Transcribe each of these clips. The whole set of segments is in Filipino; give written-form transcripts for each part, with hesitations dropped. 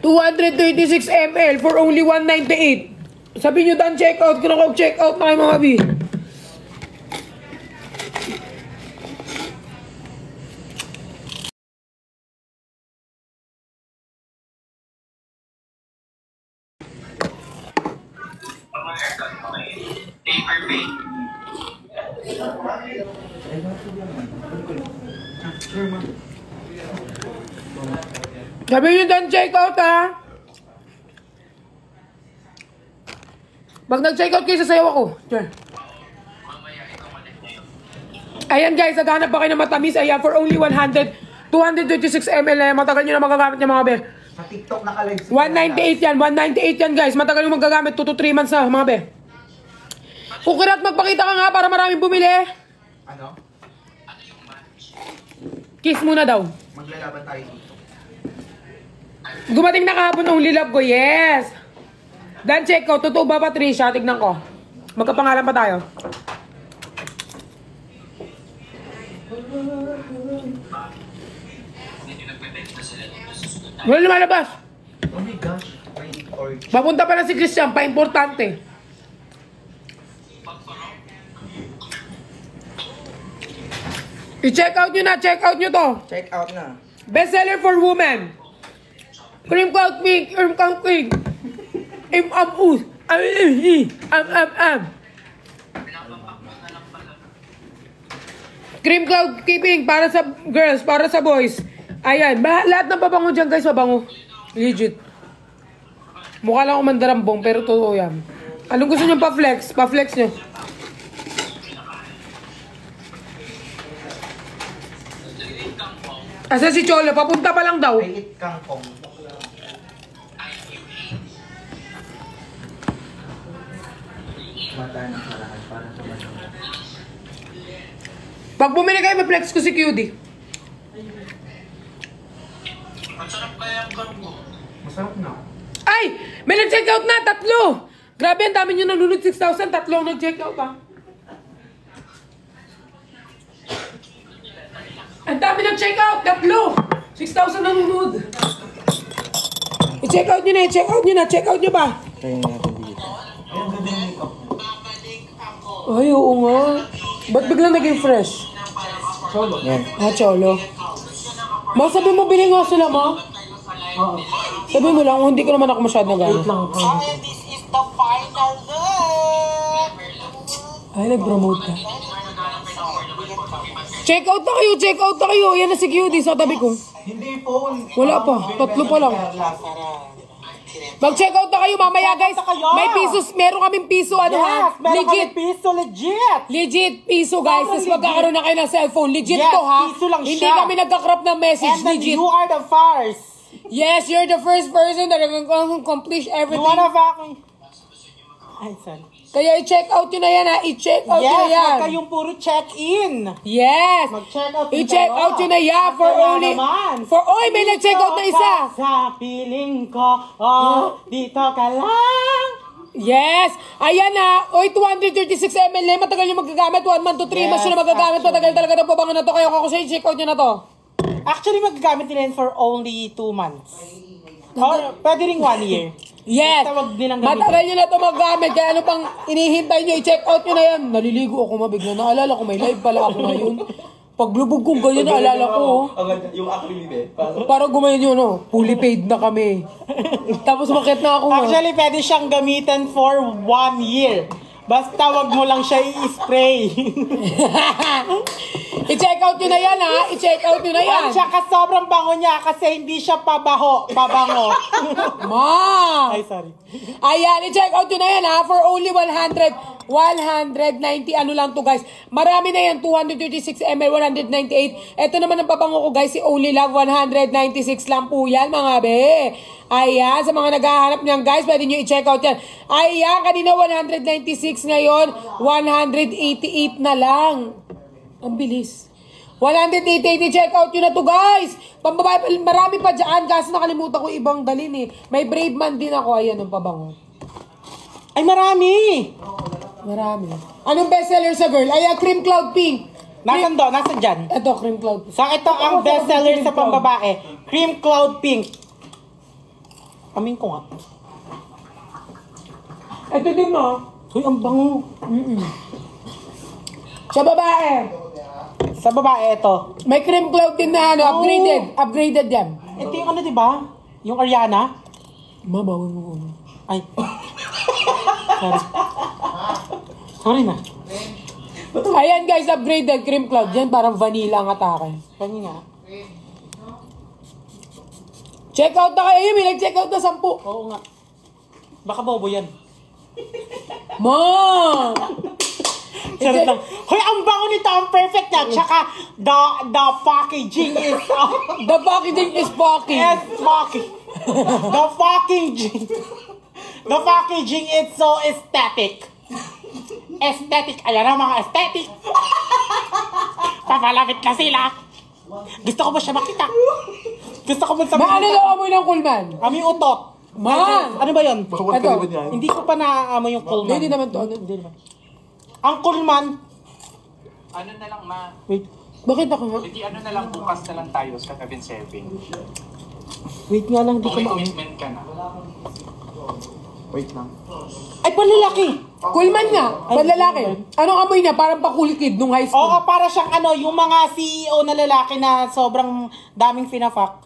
236 ml for only 198. Sabi nyo, done checkout. Kung check-out na kayo mga bi. Sabi nyo, done checkout ha. Pag nag-checkout kayo, sasayaw ako. Sure. Ayan guys, naghanap ba kayo ng matamis? Ayan, for only 226 ml na yan. Matagal nyo na magagamit niya mga be. Sa TikTok nakalive. 198 yan. 198 yan guys. Matagal nyo magagamit. 2 to 3 months na mga be. Kukirat, magpakita ka nga para maraming bumili. Ano? Kiss muna daw. Maglalaban tayo dito. Gumating na kahapon only love ko. Yes. Dan check ko. Totoo ba Patricia? Tignan ko. Magkapangalan pa tayo. Wala lumalabas. Oh my gosh. Papunta pa na si Christian. Pa-importante. I-check out nyo na. Check out nyo to. Check out na. Best seller for women. Cream Cloud Pink. Cream Cloud Pink. Cream Cloud Pink. Para sa girls. Para sa boys. Ayan. Lahat ng pabango dyan guys. Pabango. Legit. Mukha lang umandarambong. Pero totoo yan. Anong gusto nyo pa-flex? Pa-flex nyo. Asa si Cholo? Papunta pa lang daw. Ay, kangkong. Mata ng harahan para sa mga. Pag bumili kayo, may flex ko si QD. Masarap kaya ang kangkong. Masarap na. Ay! May nag-check out na! 3! Grabe, ang dami nyo nalunod. 6,000. 3 ang nag-check out ha. Ang dami nag-check out. 3! 6,000 nalunod. I-check out nyo na. I-check out nyo na. Check out nyo ba? Tayo natin dito. Ayun, ganda yung makeup. Ay, oo nga. Ba't biglang naging fresh? Cholo. Yan. Cholo. Ma, sabi mo, bili nga sila, ma. Oo. Sabi mo lang, hindi ko naman ako masyado nagano. This is the final look! Ay, nag-promote ka. Check out na kayo, check out na kayo. Yan na si QD sa tabi ko. Hindi phone. Wala pa, 3 pa lang. Mag-check out na kayo mamaya guys. May pisos, meron kaming piso ano ha? Legit. Piso, legit! Legit piso guys. Tapos magkakaroon na kayo ng cellphone. Legit Yes, to ha. piso lang Hindi siya. kami nagka-crop ng message. And then Legit. you are the first. Yes, you're the first person that can accomplish You everything. wanna vacuum? Ay, sorry. Kaya i-check out nyo na yan ha. I-check out nyo Yes, na yan. huwag kayong puro check-in. Yes. Mag-check out din I-check kayo. out yun na yan for Kaya only... naman. Oy, may nag-check out na isa. Sa piling ko, dito ka lang. Yes. Ayan na. Oy, 236 ml. Matagal nyo magagamit. 1 month to 3 months nyo na magagamit. Matagal talaga na pabango na to. Kaya ako siya i-check out nyo na to. Actually, magagamit nila yun for only 2 months. Or pwede ring 1 year. Yes. Tawag nilang gamitin. Matagal nyo na ito magamit. Kaya ano pang inihintay nyo, i-check out nyo na yan. Naliligo ako mabigla. Naalala ko, may live pala ako ngayon. Paglubog kong ganyan, naalala ko. Yung acrylic eh. Parang gumayon yun, no? Fully paid na kami. Tapos makit na ako. Actually, pwede siyang gamitin for 1 year. Basta wag mo lang siya i-spray. I-check out nyo na yan, ha? I-check out nyo na yan. At saka sobrang bango niya kasi hindi siya pabango. Ma! Ay, sorry. Ayan, i-check out nyo na yan, ha? For only 190, ano lang to, guys. Marami na yan, 236 ml, 198. Ito naman ang pabango ko, guys, si Only Love, 196 lang po yan, mga be. Ayan, sa mga naghahanap niyan, guys, pwede nyo i-check out yan. Ayan, kanina 196, ngayon 188 na lang. Ang bilis. 188, i-check out nyo na to, guys. Pambabae, marami pa dyan, kasi nakalimutan ko ibang dalin eh. May Brave Man din ako, ayan, ang pabango. Ay, marami. Marami. Anong bestseller sa girl? Ayan, Cream Cloud Pink. Nasaan do? Nasaan dyan? Ito, Cream Cloud Pink. So, ito ang bestseller sa pambabae. Cream Cloud Pink. Amin ko nga. Ito din mo. Uy, ang bango. Sa babae. Sa babae, ito. May cream cloud din na ano, upgraded. Upgraded yan. Ito yung ano, di ba? Yung Ariana. Mabaw mo. Ay. Sorry. Sorry na. Ayan guys, upgraded cream cloud. Yan parang vanilla ang atake. Kanya nga. Check out na kayo. May nag-check out na 10. Oo nga. Baka bobo yan. Ma! Sarap lang. Hoy, ang bango nito. Ang perfect na. Tsaka, the packaging is... The packaging is fucking. Yes, fucking. The packaging. The packaging is so aesthetic. Aesthetic. Ayan ang mga aesthetic. Papalapit na sila. Gusto ko ba siya makita? Gusto ko ba Ma, sabihin? ano daw amoy ng kulman? Ami utot. Ma! Ano ba yun? Ito. Hindi ko pa naaamoy yung kulman. Hindi naman to. Ano? Hindi naman. Ang kulman. Ano na lang, ma? Wait. Bakit ako nga? Hindi ano na lang, bukas na lang tayo sa Kevin 7. Wait nga lang. Hindi Kung ko may maamoy. commitment ka na. Wait lang. Ay, panlalaki. Kulman nga. Panlalaki. Anong amoy niya? Parang pakulikid nung high school. Oo, para siyang ano, yung mga CEO na lalaki na sobrang daming finafak.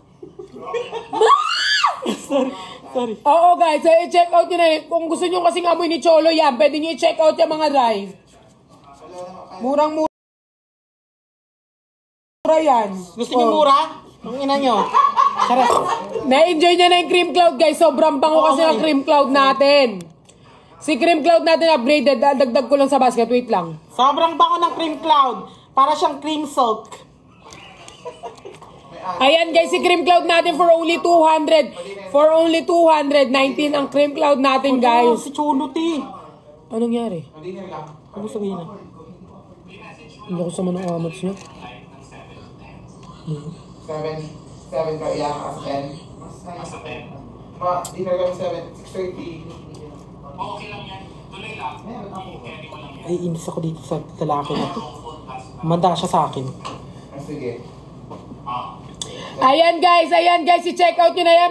Sorry. Oo guys, so i-check out nyo na yun. Kung gusto nyo kasing amoy ni Cholo yan, pwede nyo i-check out yung mga rice. Murang-mura yan. Gusto niyo mura? Ang ina nyo. Charot. Na-enjoy niya na yung cream cloud guys. Sobrang bango kasi ng cream cloud natin. Si cream cloud natin upgraded. Dagdag ko lang sa basket. Wait lang. Sobrang bango ng cream cloud. Para siyang cream silk. Ayan guys, si cream cloud natin for only 200. For only 219 ang cream cloud natin Oh, guys. si Cholo, ti. Anong nangyari? Ano sabihin na? Hindi ko sa manong amats niya. 7 ka iyak as 10. Ma, di ka kami 7, 6:30. Okay lang yan. Tuloy lang. Ay, inis ako dito sa lalaki na to. Manda siya sa akin. Sige. Ayan guys, i-check out nyo na yan.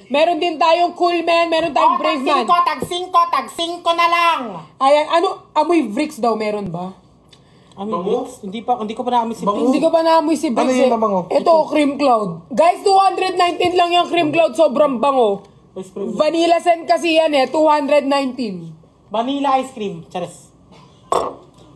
Meron din tayong cool man, meron tayong brave man. tag 5 na lang. Ayan, ano, amoy Bricks daw, meron ba? Amoy Bricks? Hindi ko pa naamoy si Bricks. Hindi ko pa naamoy si Bricks. Ano yun na bango? Ito, cream cloud. Guys, 219 lang yung cream cloud, sobrang bango. Ice cream. Vanilla scent kasi yan 219. Vanilla ice cream. Chares.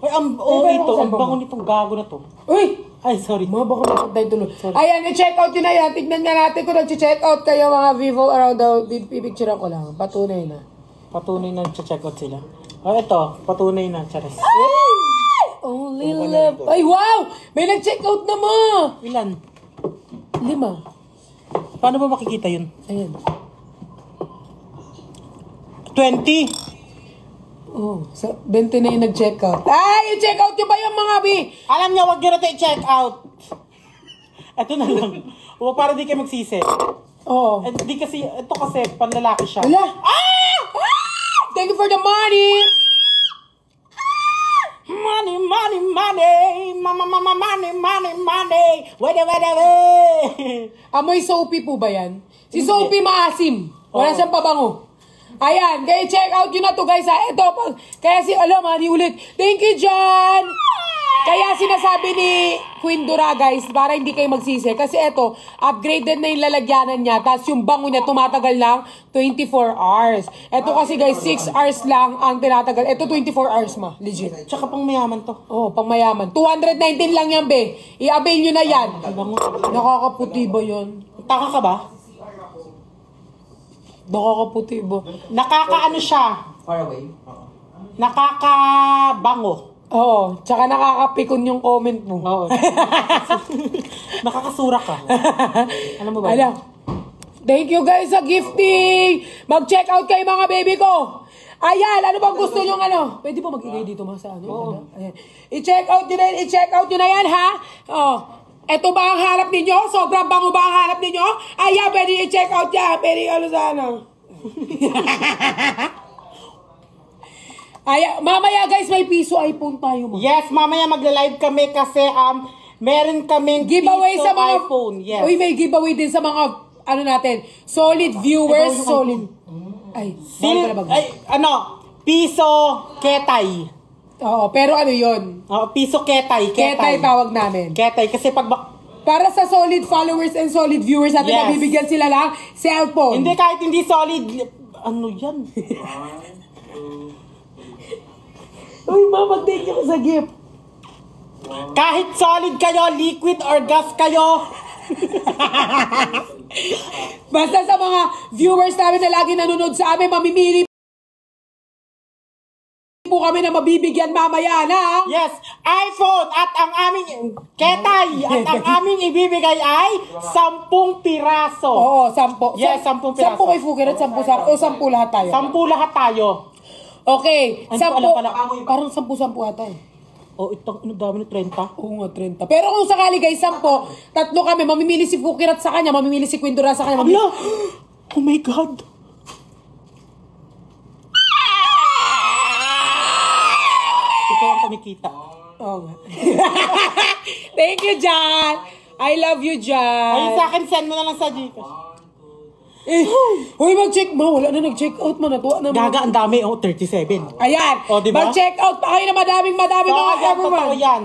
Ay, ang bango nitong gago na to. Uy! Ay, sorry. Mga baka mapagday tuloy. Ayan, i-check out yun na yan. Tignan nga natin kung nag-check out kayo mga Vivo around the... Pipicture ko lang. Patunay na. Patunay na check out sila. Oh, ito. Patunay na. Chares. Only love. Ay, wow! May nag-check out na mo! Ilan? 5. Paano ba makikita yun? Ayan. 20. Oh, so 20 na yung nag-check out. Ay, i-check out nyo ba yung mga bi? Alam niyo, wag niyo na ito i-check out. Ito na lang. O, para di kayo magsisi. Oo. Di kasi, ito kasi, panlalaki siya. Wala. Ah! Thank you for the money! Money, money, money. Mama, mama, money, money, money. Wede, wede, wede. Amoy soapy po ba yan? Si Soapy maasim. Wala siyang pabango. Ayan, kaya check out yun na to guys ha. Ito, kaya mani ulit. Thank you, John! Kaya sinasabi ni Queen Dura guys, para hindi kayo magsisi. Kasi ito, upgraded na yung lalagyanan niya. Tapos yung bango niya tumatagal lang 24 hours. Ito kasi guys, 6 hours lang ang tinatagal. Ito 24 hours ma, legit. Tsaka pang mayaman to. Oh, pang mayaman. 219 lang yan, be. I-avail nyo na yan. Nakakaputi ba yun? Taka ka ba? Nakakaputi ba? Nakakaano siya? Far away. Nakakabango. Oo, tsaka nakakapikon yung comment mo. Oo. Nakakasura ka. Alam mo ba? Alam. Thank you guys sa gifting! Mag-check out kayo mga baby ko! Ayan, ano bang gusto nyo Pwede ba mag-ingay dito mga sa ano? Ayan. I-check out nyo na yan ha! Oh. Eto ba ang hanap ninyo? Sobrang bango ba ang hanap ninyo? Ayan, pwede i-check out yan. Pwede Ayan, mamaya guys, may piso iPhone tayo mo. Yes, mamaya magla-live kami kasi meron kaming Giveaway piso sa mga iPhone. Yes. Uy, may giveaway din sa mga ano natin, solid viewers, solid. Ay, piso ketay. Oo, pero ano yun? Piso ketay. Ketay tawag namin. Ketay, kasi pag... Para sa solid followers and solid viewers natin, Yes. mabibigyan sila lang cellphone. Hindi, kahit hindi solid. Ano yan? Uy, ma, mag-thank you sa gift. Kahit solid kayo, liquid or gas kayo. Basta sa mga viewers namin na lagi nanonood sa amin, mamimili po kami na mabibigyan mamaya na. Yes, iPhone at ang aming ketay at ang aming ibibigay ay 10 piraso. Oo, 10. Yes, 10 piraso. 10 kay Fuki at 10 sa o 10 lahat tayo. 10 lahat tayo. Okay, Ano 10. pala? Parang 10 ata eh. Itong dami na 30. Oo nga, 30. Pero kung sakali guys, 10, tatlo kami, mamimili si Fukirat sa kanya, mamimili si Quindura sa kanya. Ala! Oh my God! Ikaw ang kumikita. Oo nga. Thank you, Jan. I love you, Jan. Ayun sa akin, send mo na lang sa Gcash. Uy, mag-check mo. Wala na nag-check out mo. Natuwa na mo. Gaga, ang dami. 37. Ayan. O, diba? Mag-check out pa kayo na madaming mga Totoo everyone. yan.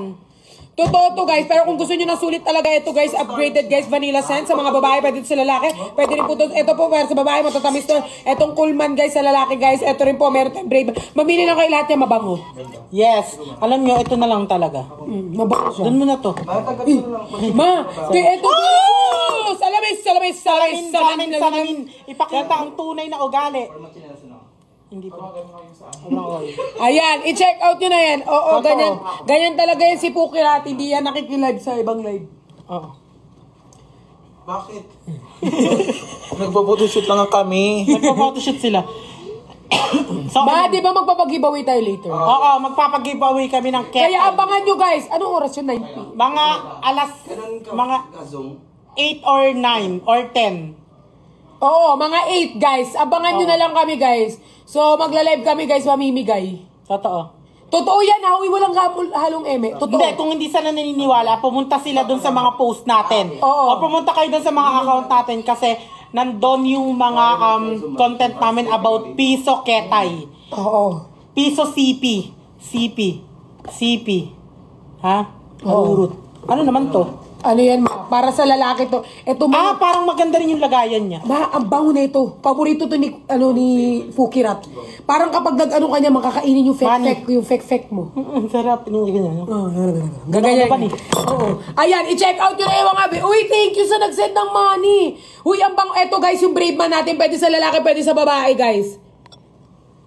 Totoo to guys, pero kung gusto nyo na sulit talaga ito guys, upgraded guys, vanilla scent sa mga babae, pwede ito sa lalaki, pwede rin po ito po para sa babae, matatamis to. Etong Coolman guys sa lalaki guys, ito rin po, meron tayong Brave. Mamili na kayo lahat yan, mabango. Yes. Alam nyo, ito na lang talaga. Mabango siya. Doon mo na to. Ma, kaya ito, salamin. Salamin. Ipakita ang tunay na ugali. Hindi pa. Ayan, i-check out nyo na yan. Oo, ganyan talaga yan si Pukirat, hindi yan nakikilive sa ibang live. Oo. Bakit? Nagpo-photoshoot lang kami. Nagpo-photoshoot sila. So, Ma, di ba magpapag-giveaway tayo later? Oo, magpapag-giveaway kami ng kettle. Kaya abangan nyo guys, anong oras yun? 9 Mga alas, mga 8 or 9 or 10. Oo, mga 8 guys. Abangan nyo na lang kami guys. So, magla-live kami guys, mamimigay. Totoo. Totoo yan ha, uy, walang halong eme. Totoo. Hindi, kung hindi sila naniniwala, pumunta sila dun sa mga post natin. Oo. O pumunta kayo dun sa mga account natin kasi nandun yung mga content namin about piso ketay. Oo. Piso CP. CP. Ha? Marurut. Ano naman to? Ano yan ma? Para sa lalaki to. Ito ma. Parang maganda rin yung lagayan niya. Ma, ang bango na ito. Paborito to ni Fukirat. Parang kapag nag-ano kanya, makakainin yung fake mo. Sarap. Ganyan. Gaganyan. Oo. Ayan, i-check out yun na yung mga Uy, thank you sa nag-send ng money. Uy, ang bango. Eto guys, yung Brave Man natin. Pwede sa lalaki, pwede sa babae guys.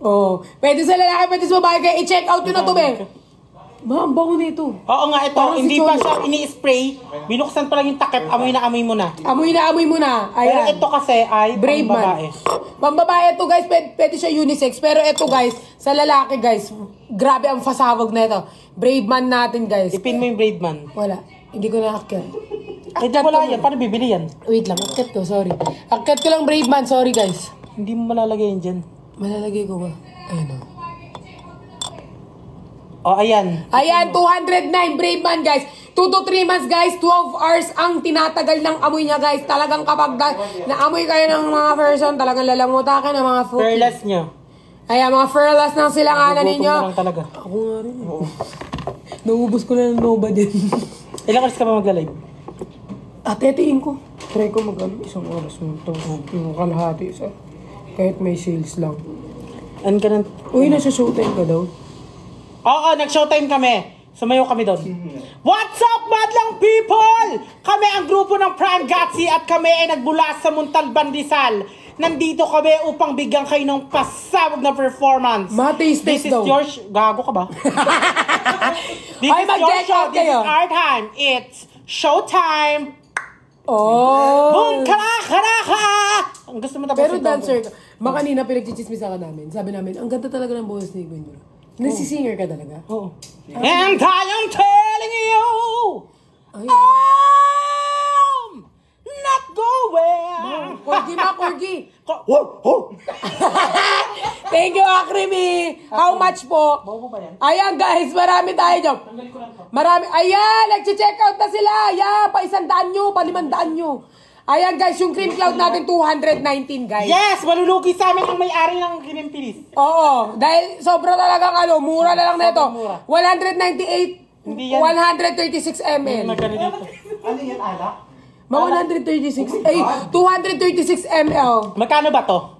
Oh, pwede sa lalaki, pwede sa babae. Kaya i-check out yun na to, be. Ma, ang bango nito. Oo nga, ito. Parang Hindi si pa Cholo. siya ini-spray. Binuksan pa lang yung takip. Amoy na amoy mo na. Amoy mo na. Pero Ayan. ito kasi ay Brave pambabae. Man. Pambabae ito guys, pwede siya unisex. Pero ito guys, sa lalaki guys, grabe ang fasawag na ito. Brave Man natin guys. Ipin mo yung Brave Man. Wala. Hindi ko na akyat. Eh, di wala yan. Paano bibili yan? Wait lang, akyat ko, sorry. Akyat ko lang Brave Man, sorry guys. Hindi mo malalagay yan dyan. Malalagay ko ba? Ayun o. O, ayan. Ayan, 209 Brave Man guys. 2 to 3 months guys, 12 hours ang tinatagal ng amoy niya guys. Talagang kapag naamoy kayo ng mga person, talagang lalamuta ka ng mga fruit. Fairless nyo. Ayan, mga furless ng silanganan Gugutom ninyo. na lang talaga. Ako nga rin. Naubos ko na ng Nova din. Ilang oras ka ba mag-live? Tetiin ko. Try ko isang oras mo ito. Yung kalahati isa. Kahit may sales lang. Ano ka nang... Uy, nasa showtime ka daw. Oo, nag-showtime kami. Sumayo kami doon. What's up, madlang people? Kami ang grupo ng Prime Gatsi at kami ay nagbula sa Muntalban, Rizal. Nandito kami upang bigyan kayo ng pasabog na performance. Taste This is daw. your... Gago ka ba? This Ay, is your mag-check show. out This kayo. is our time. It's showtime. Oh! Boom! Karaka! Ang gusto mo tapos Pero ito. dancer ka. Makanina pinagchichismisan ka namin. Sabi namin, ang ganda talaga ng boses ni Gwen. Nagsisinger ka talaga? Oo. And I am telling you, Ay. I'm not going. Corgi. Thank you, Akrimi. How much po? Ayan guys, marami tayo dyan. Marami. Ayan, nag-check out na sila. Ayan, pa 100 nyo, pa 500 nyo. Ayan guys, yung cream cloud natin 219 guys. Yes! Malulugi sa amin ang may-ari ng Greenpeace. Oo, dahil sobra talagang mura na lang na ito. 198, Hindi yan. 136 ml. Ano yan, alak? 136, 236 ml. Magkano ba to?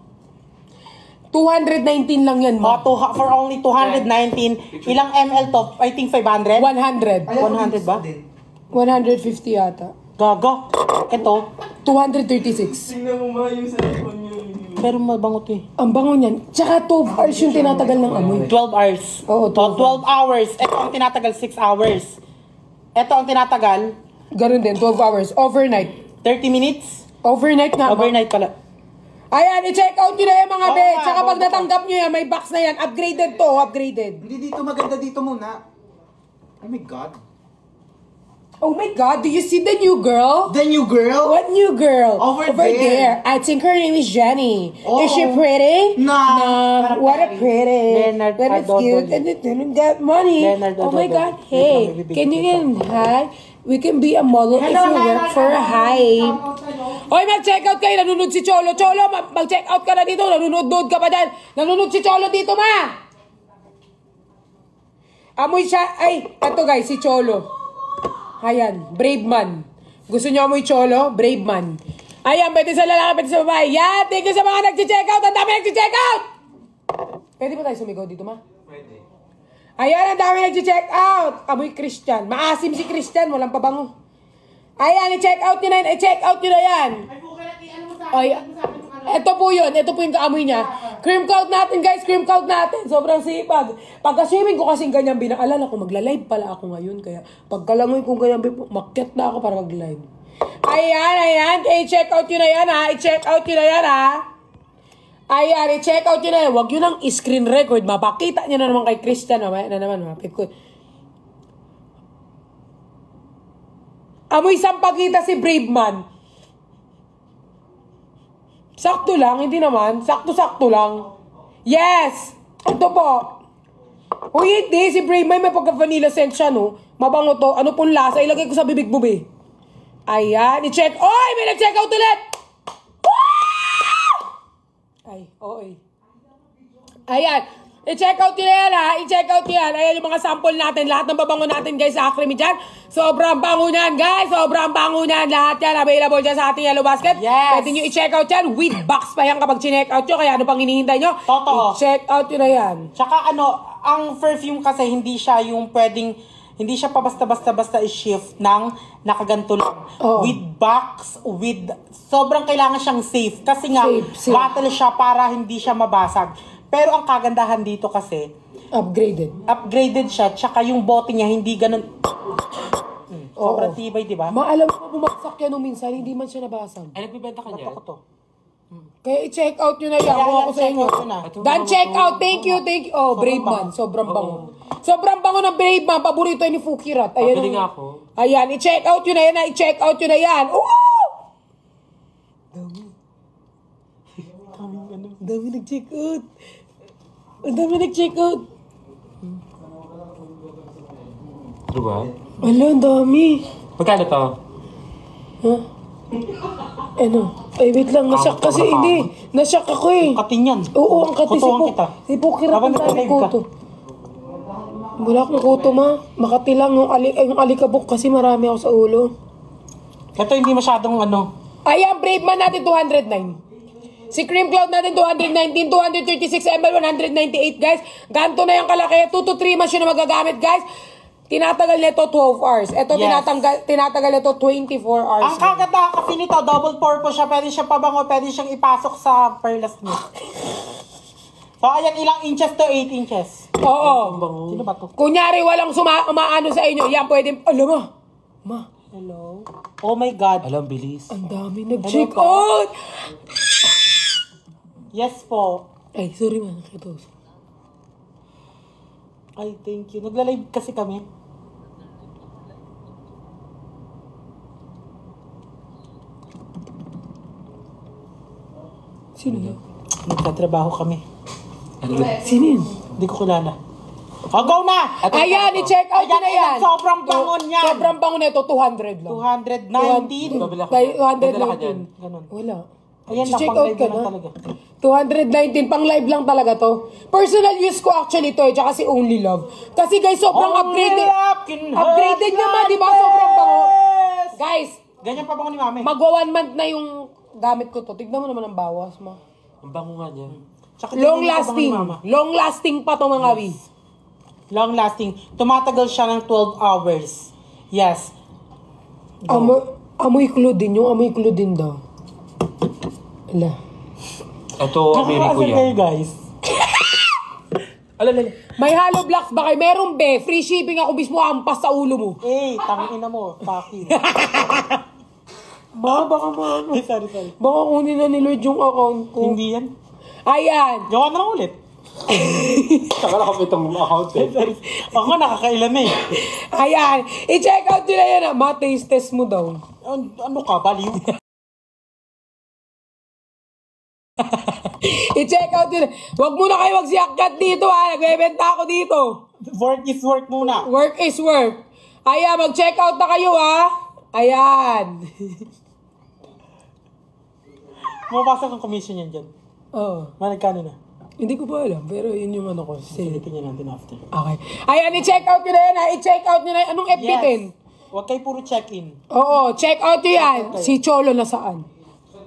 219 lang yan mo. For only 219, ilang ml to? I think 500? 100. 100 ba? 150 yata. Gago. Ito. 236. Tingnan mo ba yung cellphone niyo? Pero mabango to eh. Ang bango niyan. Tsaka 12 hours yung tinatagal ng amoy. 12 hours. Oo, 12 hours. Ito ang tinatagal 6 hours. Ito ang tinatagal Ganun din, 12 hours. Overnight. 30 minutes. Overnight nga. Overnight pala. Ayan, i-check out nyo na yan mga Oo be. nga, Tsaka pag oo. natanggap nyo yan, may box na yan. Upgraded to, upgraded. Hindi dito, maganda dito muna. Oh my God. Oh my God, do you see the new girl? The new girl? What new girl? Over there. I think her name is Jenny. Oo. Is she pretty? Nah. What a pretty. Leonard That is Adodoli. cute. And it didn't get money. Leonard Oh my Adodoli. God. Hey, can you get hi? We can be a model if you work for a high. Hoy, mag-check out kayo. Nanonood si Cholo. Cholo, mag-check out ka na dito. Nanonood ka pa dyan. Nanonood si Cholo dito, ma. Amoy siya. Ay, eto guys, si Cholo. Ayan, brave man. Gusto niyo amoy Cholo? Brave man. Ayan, pwede sa lalaki, pwede sa babae. Yan, thank you sa mga nag-check out. Ang dami nag-check out. Pwede ba tayo sumigaw dito, ma? Pwede. Ayan, ang dami nag-check out. Amoy Christian. Maasim si Christian, walang pabango. Ayan, i-check out nyo na yan. I-check out nyo na yan. Ay, ito po yun. Ito po yung kaamoy niya. Cream cloud natin, guys. Cream cloud natin. Sobrang sipag. Pagka-swimming ko kasing ganyan binaalala ko, magla-live pala ako ngayon. Kaya pagkalangoy ko ganyan, makyat na ako para mag-live. Ayan, ayan. I-check out nyo na yan, ha. I-check out nyo na yan, ha. Ayan, i-check out nyo na yan. Huwag yun ang screen record. Mapakita nyo na naman kay Christian. Mamaya na naman, mapit ko. Amoy sampagita si Brave Man. Sakto lang, hindi naman. Sakto-sakto lang. Yes! Ito po. Uy, hindi. Si Brave Man may pagka-vanilla scent siya, no? Mabango to. Ano pong lasa? Ilagay ko sa bibig mo, be. Ayan, i-check. Oy! May nag-check out ulit! Ay, oy. Ayan. I-check out nyo na yan, ha? I-check out nyo yan. Ayan yung mga sample natin. Lahat ng babango natin, guys, sa Acreme dyan. Sobrang bango niyan, guys. Sobrang bango niyan. Lahat yan available dyan sa ating Yellow Basket. Yes. Pwede nyo i-check out yan. With box pa yan kapag chineck out nyo. Kaya ano pang hinihintay nyo? Totoo. I-check out nyo na yan. Tsaka ang perfume kasi hindi siya yung pwedeng, hindi siya pa basta-basta i-shift ng nakaganto lang. Oo. With box, sobrang kailangan siyang safe. Kasi nga, Safe. bottle siya para hindi siya mabasag. Pero ang kagandahan dito kasi, upgraded siya, tsaka yung bote niya hindi ganun. Sobrang tibay, di ba? Maalam ko bumagsak yan nung minsan. Hindi man siya nabasag. Ay, nagbibenta ka niya? Ako to. Kaya i-check out nyo na yan. Kung ako sa inyo. check out na. Dan, check out. Thank you, thank you. Oh, Brave Man. Sobrang bango. Sobrang bango ng Brave Man. Paborito ni Fukirat. Ayan. Pabili nga ako. Ayan, i-check out yun na yan. I-check out yun na yan. Dami nag-check out. Ang dami nag-check out. Ano ba? Ala, ang dami. Magkano to? Ha? Ano? Ay, wait lang. Nasyak kasi. Hindi. Nasyak ako eh. Katin yan. Oo, ang kati si Kutuhan kita. Si Fukirat Habang ang dami nag-live ka. kuto. Wala akong kuto, ma. Makati lang yung alikabok kasi marami ako sa ulo. Ito hindi masyadong Ayan, Brave Man natin 209. Si Cream Cloud natin 219, 236 ml, 198 guys. Ganto na yung kalaki. 2 to 3 months yun na magagamit guys. Tinatagal nito 12 hours. Ito Yes. tinatagal nito 24 hours. Ang kaganda kasi nito, double purpose siya. Pwede siyang pabango, pwede siyang ipasok sa perlas mo. So, ayan, ilang inches to? 8 inches. Oo. Sino ba to? Kunyari walang umaano sa inyo. Yan pwede. Alam ma. Hello? Oh my God. Alam, bilis. Ang dami nag-check po? out. Yes po. Ay, sorry man. Ito. Ay, thank you. Nagla-live kasi kami. Sino yun? Nagtatrabaho kami. Ano ba? Sino yun? Hindi ko kilala. Oh, go na! Ayan, i-check out Ayan, nyo na yan. sobrang bango niyan. Sobrang bango na ito, 200 lang. 219. 219. Ganun. Wala. Ayan lang, check pang out live ka na lang na. talaga. 219, pang live lang talaga to. Personal use ko actually to, tsaka si Only Love. Kasi guys, sobrang upgraded. Upgraded naman, di ba? Sobrang bango. Guys, Ganyan pa bango ni mami. magwa 1 month na yung gamit ko to. Tignan mo naman ang bawas mo. Ang bango nga niyan. Tsaka Long ganyan pa bango ni lasting. mama. Long lasting pa to mga wi. Long lasting. Tumatagal siya ng 12 hours. Yes. Amoy clue din. Yung amoy clue din daw. Ala. Ito, Ameriko Nakakasal kayo, yan. guys. Alala. May hollow blocks ba kayo? Meron be. Free shipping ako mismo ampas sa ulo mo. Tangina mo. Fuck you. Baka maano. Sorry. Baka kunin na ni Lord yung account ko. Hindi yan. Ayan. Gawa na lang ulit. Saka nakapit ang account eh. Ako nga nakakailan na eh. Ayan. I-check out nila yan. Ma-taste test mo daw. Ano ka, baliw? I-check out nila. Huwag muna kayo magsiakat dito ha. Nagbebenta ako dito. Work is work muna. Work is work. Ayan. Mag-check out na kayo ha. Ayan. Mapasok ang commission yan dyan. Oh. Managkano na? Hindi ko pa alam. Pero yun yung ano ko. Silitin niya natin after. Okay. Ayan. I-check out nyo na yan ha. I-check out nyo na yan. Anong FB din? Huwag kayo puro check-in. Oo. Check out nyo yan. Si Cholo nasaan?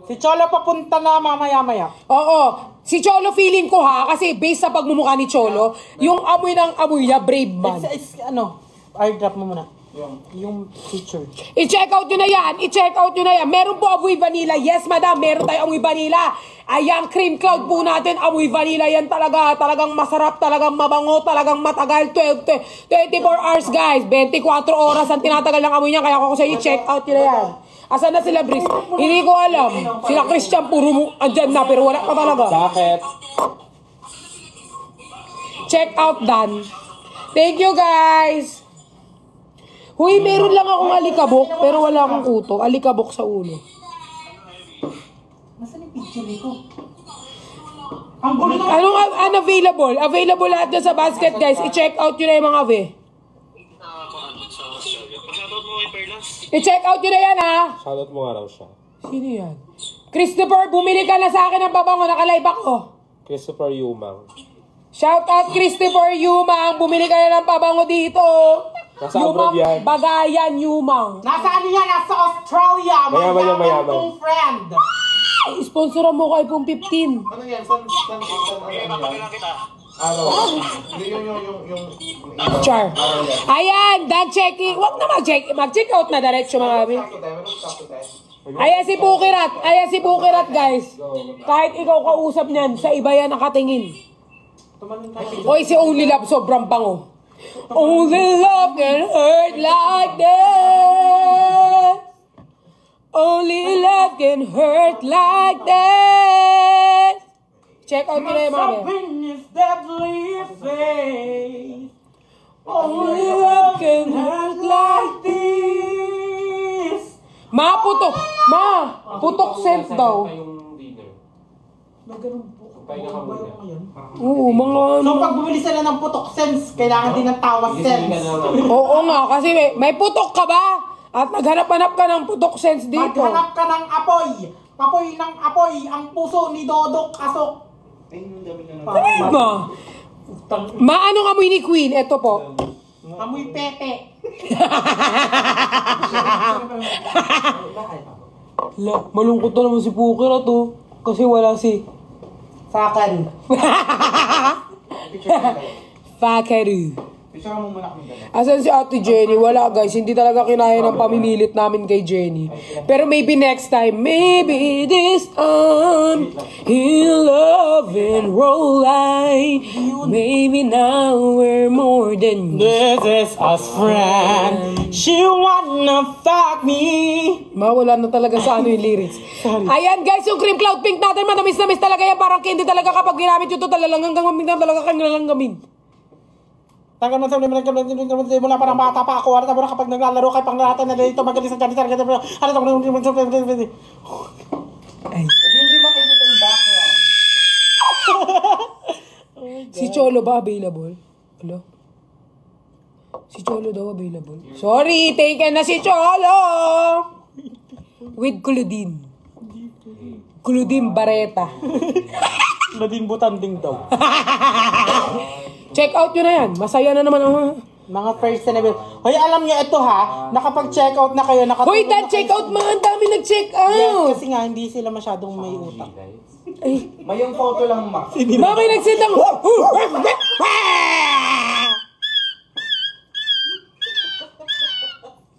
Si Cholo papunta na mamaya-maya. Oo. Si Cholo feeling ko ha, kasi based sa pagmumukha ni Cholo, yung amoy ng amoy niya, brave man. Airdrop mo muna. Yung picture. I-check out nyo na yan. I-check out nyo na yan. Meron po amoy vanilla. Yes, madam. Meron tayo amoy vanilla. Ayan, cream cloud po natin. Amoy vanilla yan talaga. Talagang masarap. Talagang mabango. Talagang matagal. 24 hours, guys. 24 oras ang tinatagal ng amoy niya. Kaya ako sa i-check out nyo na yan. Asan na sila, Brice? Hindi ko alam. Sila Christian, puro mo andyan na. Pero wala pa talaga. Bakit? Check out done. Thank you, guys. Huy, meron lang akong alikabok, pero wala akong kuto. Alikabok sa ulo. Nasaan yung picture nito? Ang gulo na. Anong unavailable? Available lahat na sa basket, guys. I-check out yun na yung mga ave. I-check out yun na yan, ha? Shoutout mo nga raw siya. Sino yan? Christopher, bumili ka na sa akin ng pabango. Nakalive ako. Christopher Yumang. Shout out Christopher Yumang. Bumili ka na ng pabango dito. Nasa abroad yan. Bagayan Yumang. Nasa ano yan? Nasa Australia. Mayaman. Kong friend. Sponsoran mo ko iPhone 15. Ano yan? San ano yan? Araw. Yung Char. Ayan, done checking. Huwag na mag-check out na diretso mga kami. Ayan si Pukirat. Ayan si Pukirat, guys. Kahit ikaw kausap niyan, sa iba yan nakatingin. Oy, si Only Love, sobrang bango. Only love can hurt like that. Only love can hurt like that. Check out nila yung mga Is deadly faith. Only love can hurt like this. Ma, putok. Ma, putok sense daw. Oo, mga ano. So pag bumili sila ng putok sense, kailangan din ng tawa sense. Oo nga, kasi may putok ka ba? At naghanap-hanap ka ng putok sense dito. Maghanap ka ng apoy. Papoy ng apoy. Ang puso ni Dodok Asok. Ma, anong amoy ni Queen? Ito po. Amoy pete. Malungkot na naman si Pukira to. Kasi wala si... Fakan. Fakaru. Picture mo muna kami dala. Asan si Ate Jenny? Wala guys, hindi talaga kinaya ng pamimilit namin kay Jenny. Pero maybe next time, maybe this time, he'll love and roll line. Maybe now we're more than... This is us friend. She wanna fuck me. Mawala na talaga sa ano yung lyrics. Ayan guys, yung cream cloud pink natin, manamis na miss talaga yan. Parang candy talaga kapag ginamit yung to talagang talaga kang gamin. Tanggal mo sa mula parang bata pa ako. Ano mo na kapag naglalaro kay panglatan na dito magaling sa ganito. Ano Ay. Hindi makikita yung background. Si Cholo ba available? Hello? Si Cholo daw available. Sorry, taken na si Cholo! With Culudin. Culudin Bareta. Nading butanding daw. Check out nyo na yan. Masaya na naman. Mga first na level. Hoy, alam nyo ito ha, nakapag-check out na kayo. Hoy, dad, check out mga ang dami nag-check out. Yes, kasi nga hindi sila masyadong may utak. Ay, May yung photo lang, ma. bakit nag-send ang...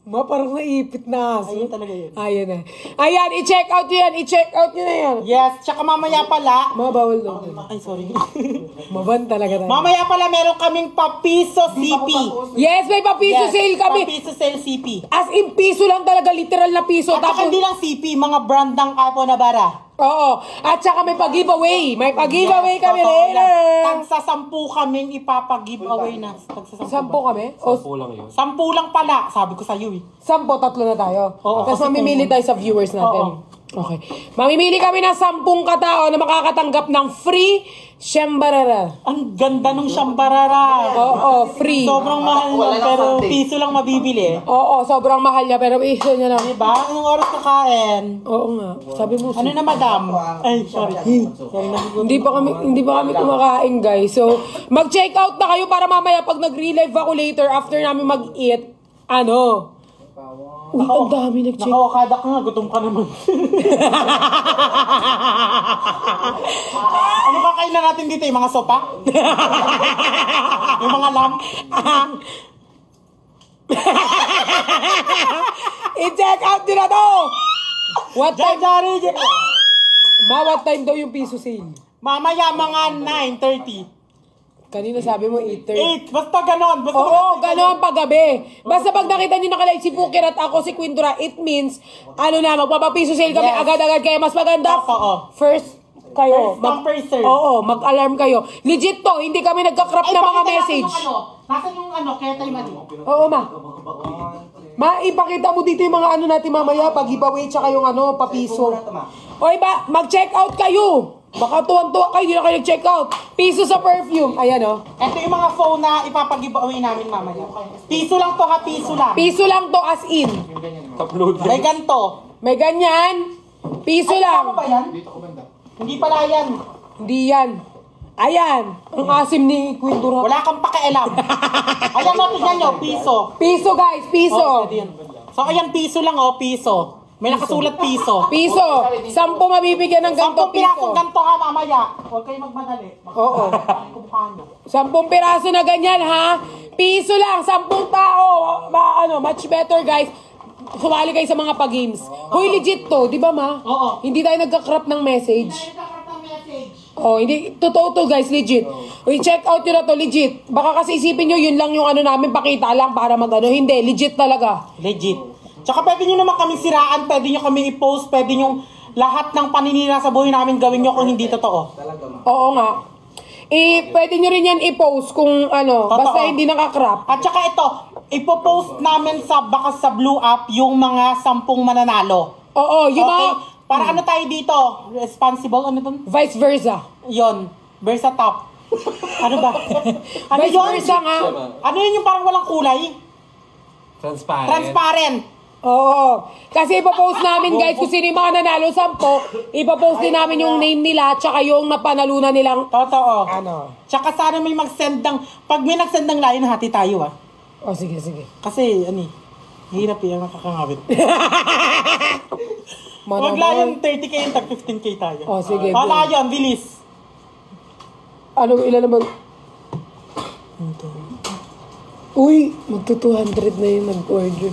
Ma, parang naipit na aso. Ayun talaga yun. Ayan na. Ayan, i-check out nyo yan. I-check out nyo na yan. Yes, tsaka mamaya pala. Mga bawal daw. Ay, sorry. Maban talaga tayo. Mamaya pala meron kaming papiso CP. Yes, may papiso sale kami. Papiso sale CP. As in piso lang talaga, literal na piso. At saka hindi lang CP, mga brand ng Apo na bara. Oo. At saka may pag-giveaway. May pag-giveaway kami Totoo later. yan. Tagsa-10 kaming ipapag-giveaway na. Tagsa-10 Sampo ba? kami? O, 10 lang pala. Sabi ko sa'yo eh. 10, tatlo na tayo. Oo, Tapos kasi mamimili tayo sa viewers natin. Okay. Mamimili kami ng 10 katao na makakatanggap ng free Siyambarara. Ang ganda nung Siyambarara. Oo, free. Sobrang mahal Wala lang, lang pero something. piso lang mabibili. Oo, sobrang mahal niya pero iso niya lang. Diba? Anong oras kakain? Oo nga. Sabi mo, Ano na madam? Ay, sorry. Sorry na. hindi pa kami kumakain, guys. So, mag-check out na kayo para mamaya pag nag-relive ako later after namin mag-eat, Uy, ang dami nag-check. Nakawakada ka nga, gutom ka naman. Ano kakain na natin dito? Yung mga sopa? Yung mga lamb? I-check out nyo na to! What time? Jari, What time daw yung piso sale? mamaya mga 9:30. Kanina sabi mo 8:30. 8, basta ganon. Basta Oo, gano'n paggabi. Basta pag nakita nyo nakalive si Pukir at ako si Quindura, it means, magpapapiso sale kami Yes. agad-agad. Kaya mas maganda, Oo. first kayo. First come, first serve. Oo, mag-alarm kayo. Legit to, hindi kami nagka-crop na mga message. Nasaan yung kaya tayo mali? Oo, ma. Ipakita mo dito yung mga natin mamaya, pag-giveaway tsaka yung papiso. Oy ba, mag-check out kayo. Baka tuwan-tuwa kayo, hindi na kayo nag-check out. Piso sa perfume. Ayan, Ito yung mga phone na ipapag-giveaway namin mamaya. Piso lang to ha, piso lang. Piso lang to as in. May ganto. May ganyan. Piso Ay, lang. tama ba yan? Hindi pala yan. Hindi yan. Ayan. Ang asim ni Quindura. Wala kang pakialam. Ayan na, tignan nyo, piso. Piso, guys. Piso. Oh, pwede yan. So, ayan, piso lang, piso. May nakasulat piso. Piso. 10 mabibigyan ng ganito 10 pirasong piso. ganto ha, mamaya. Huwag kayo magmadali. Oo. Kumukha nyo. 10 piraso na ganyan, ha? Piso lang. 10 tao. Much better, guys. Sumali kayo sa mga pag-games. Hoy, legit to. Di ba, ma? Oo. Hindi tayo nagka-crop ng message. Oh, hindi. Totoo to, guys. Legit. Uy, check out nyo na to. Legit. Baka kasi isipin nyo, yun lang yung namin, pakita lang para Hindi. Legit talaga. Legit. Tsaka pwede nyo naman kami siraan, pwede nyo kami i-post, pwede nyo lahat ng paninira sa buhay namin gawin nyo kung hindi totoo. Oo nga. Pwede nyo rin yan i-post kung basta hindi nakakrap. At saka ito, ipopost namin baka sa Blue App yung mga 10 mananalo. Oo, yung Okay? mga Para ano tayo dito? Responsible? Ano dun? vice versa. Yon. Versa top. Ano ba? Ano Vice yun? versa nga. Ano yun yung parang walang kulay? Transparent. Oo. Kasi ipopost namin, guys, kung sino yung mga nanalo 10, ipopost din namin yung name nila, tsaka yung napanalunan nilang Totoo. Tsaka sana may mag-send pag may nag-send ng lain, hati tayo Oh, sige, sige. Kasi, hirap yung nakakangawit. Wag layon 30k yung tag 15k tayo. Oh, sige. Layon, bilis. Ilan naman? Uy, magto-200 na yung nag-order.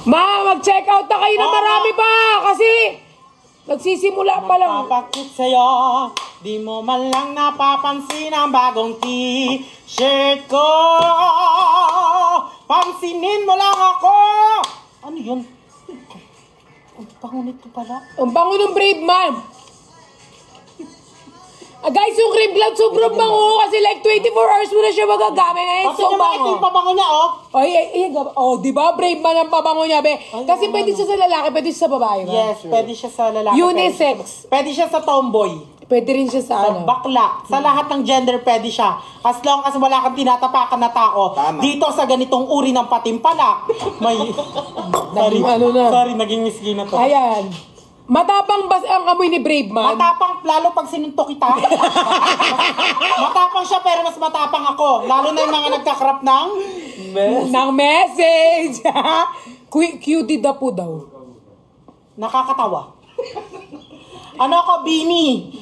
Ma, mag-check out na kayo na marami pa! Kasi, nagsisimula pa lang. Napakit sa'yo, di mo man lang napapansin ang bagong t-shirt ko. Pansinin mo lang ako! Ano yun? Ang bango nito pala. Ang bango ng Brave Man. Guys, yung cream cloud sobrang bango kasi like 24 hours mo na siya magagamit. Kasi So naman ito bango. yung pabango niya, Di ba? Brave Man ang pabango niya, be. Kasi pwede siya sa lalaki, pwede siya sa babae, ba? Yes, pwede siya sa lalaki. Unisex. Pwede siya sa tomboy. Pwede rin siya sa Sa ano. bakla. Sa lahat ng gender, pwede siya. As long as wala kang tinatapakan na tao. Tama. Dito sa ganitong uri ng patimpalak, may... Naging ano na. Sorry, naging whiskey na to. Ayan. Matapang ba ang amoy ni Brave Man? Matapang, lalo pag sinuntok kita. Matapang siya, pero mas matapang ako. Lalo na yung mga nagkakrap ng... Ng message. Cutie Dapu daw. Nakakatawa. Ano ako, Bini?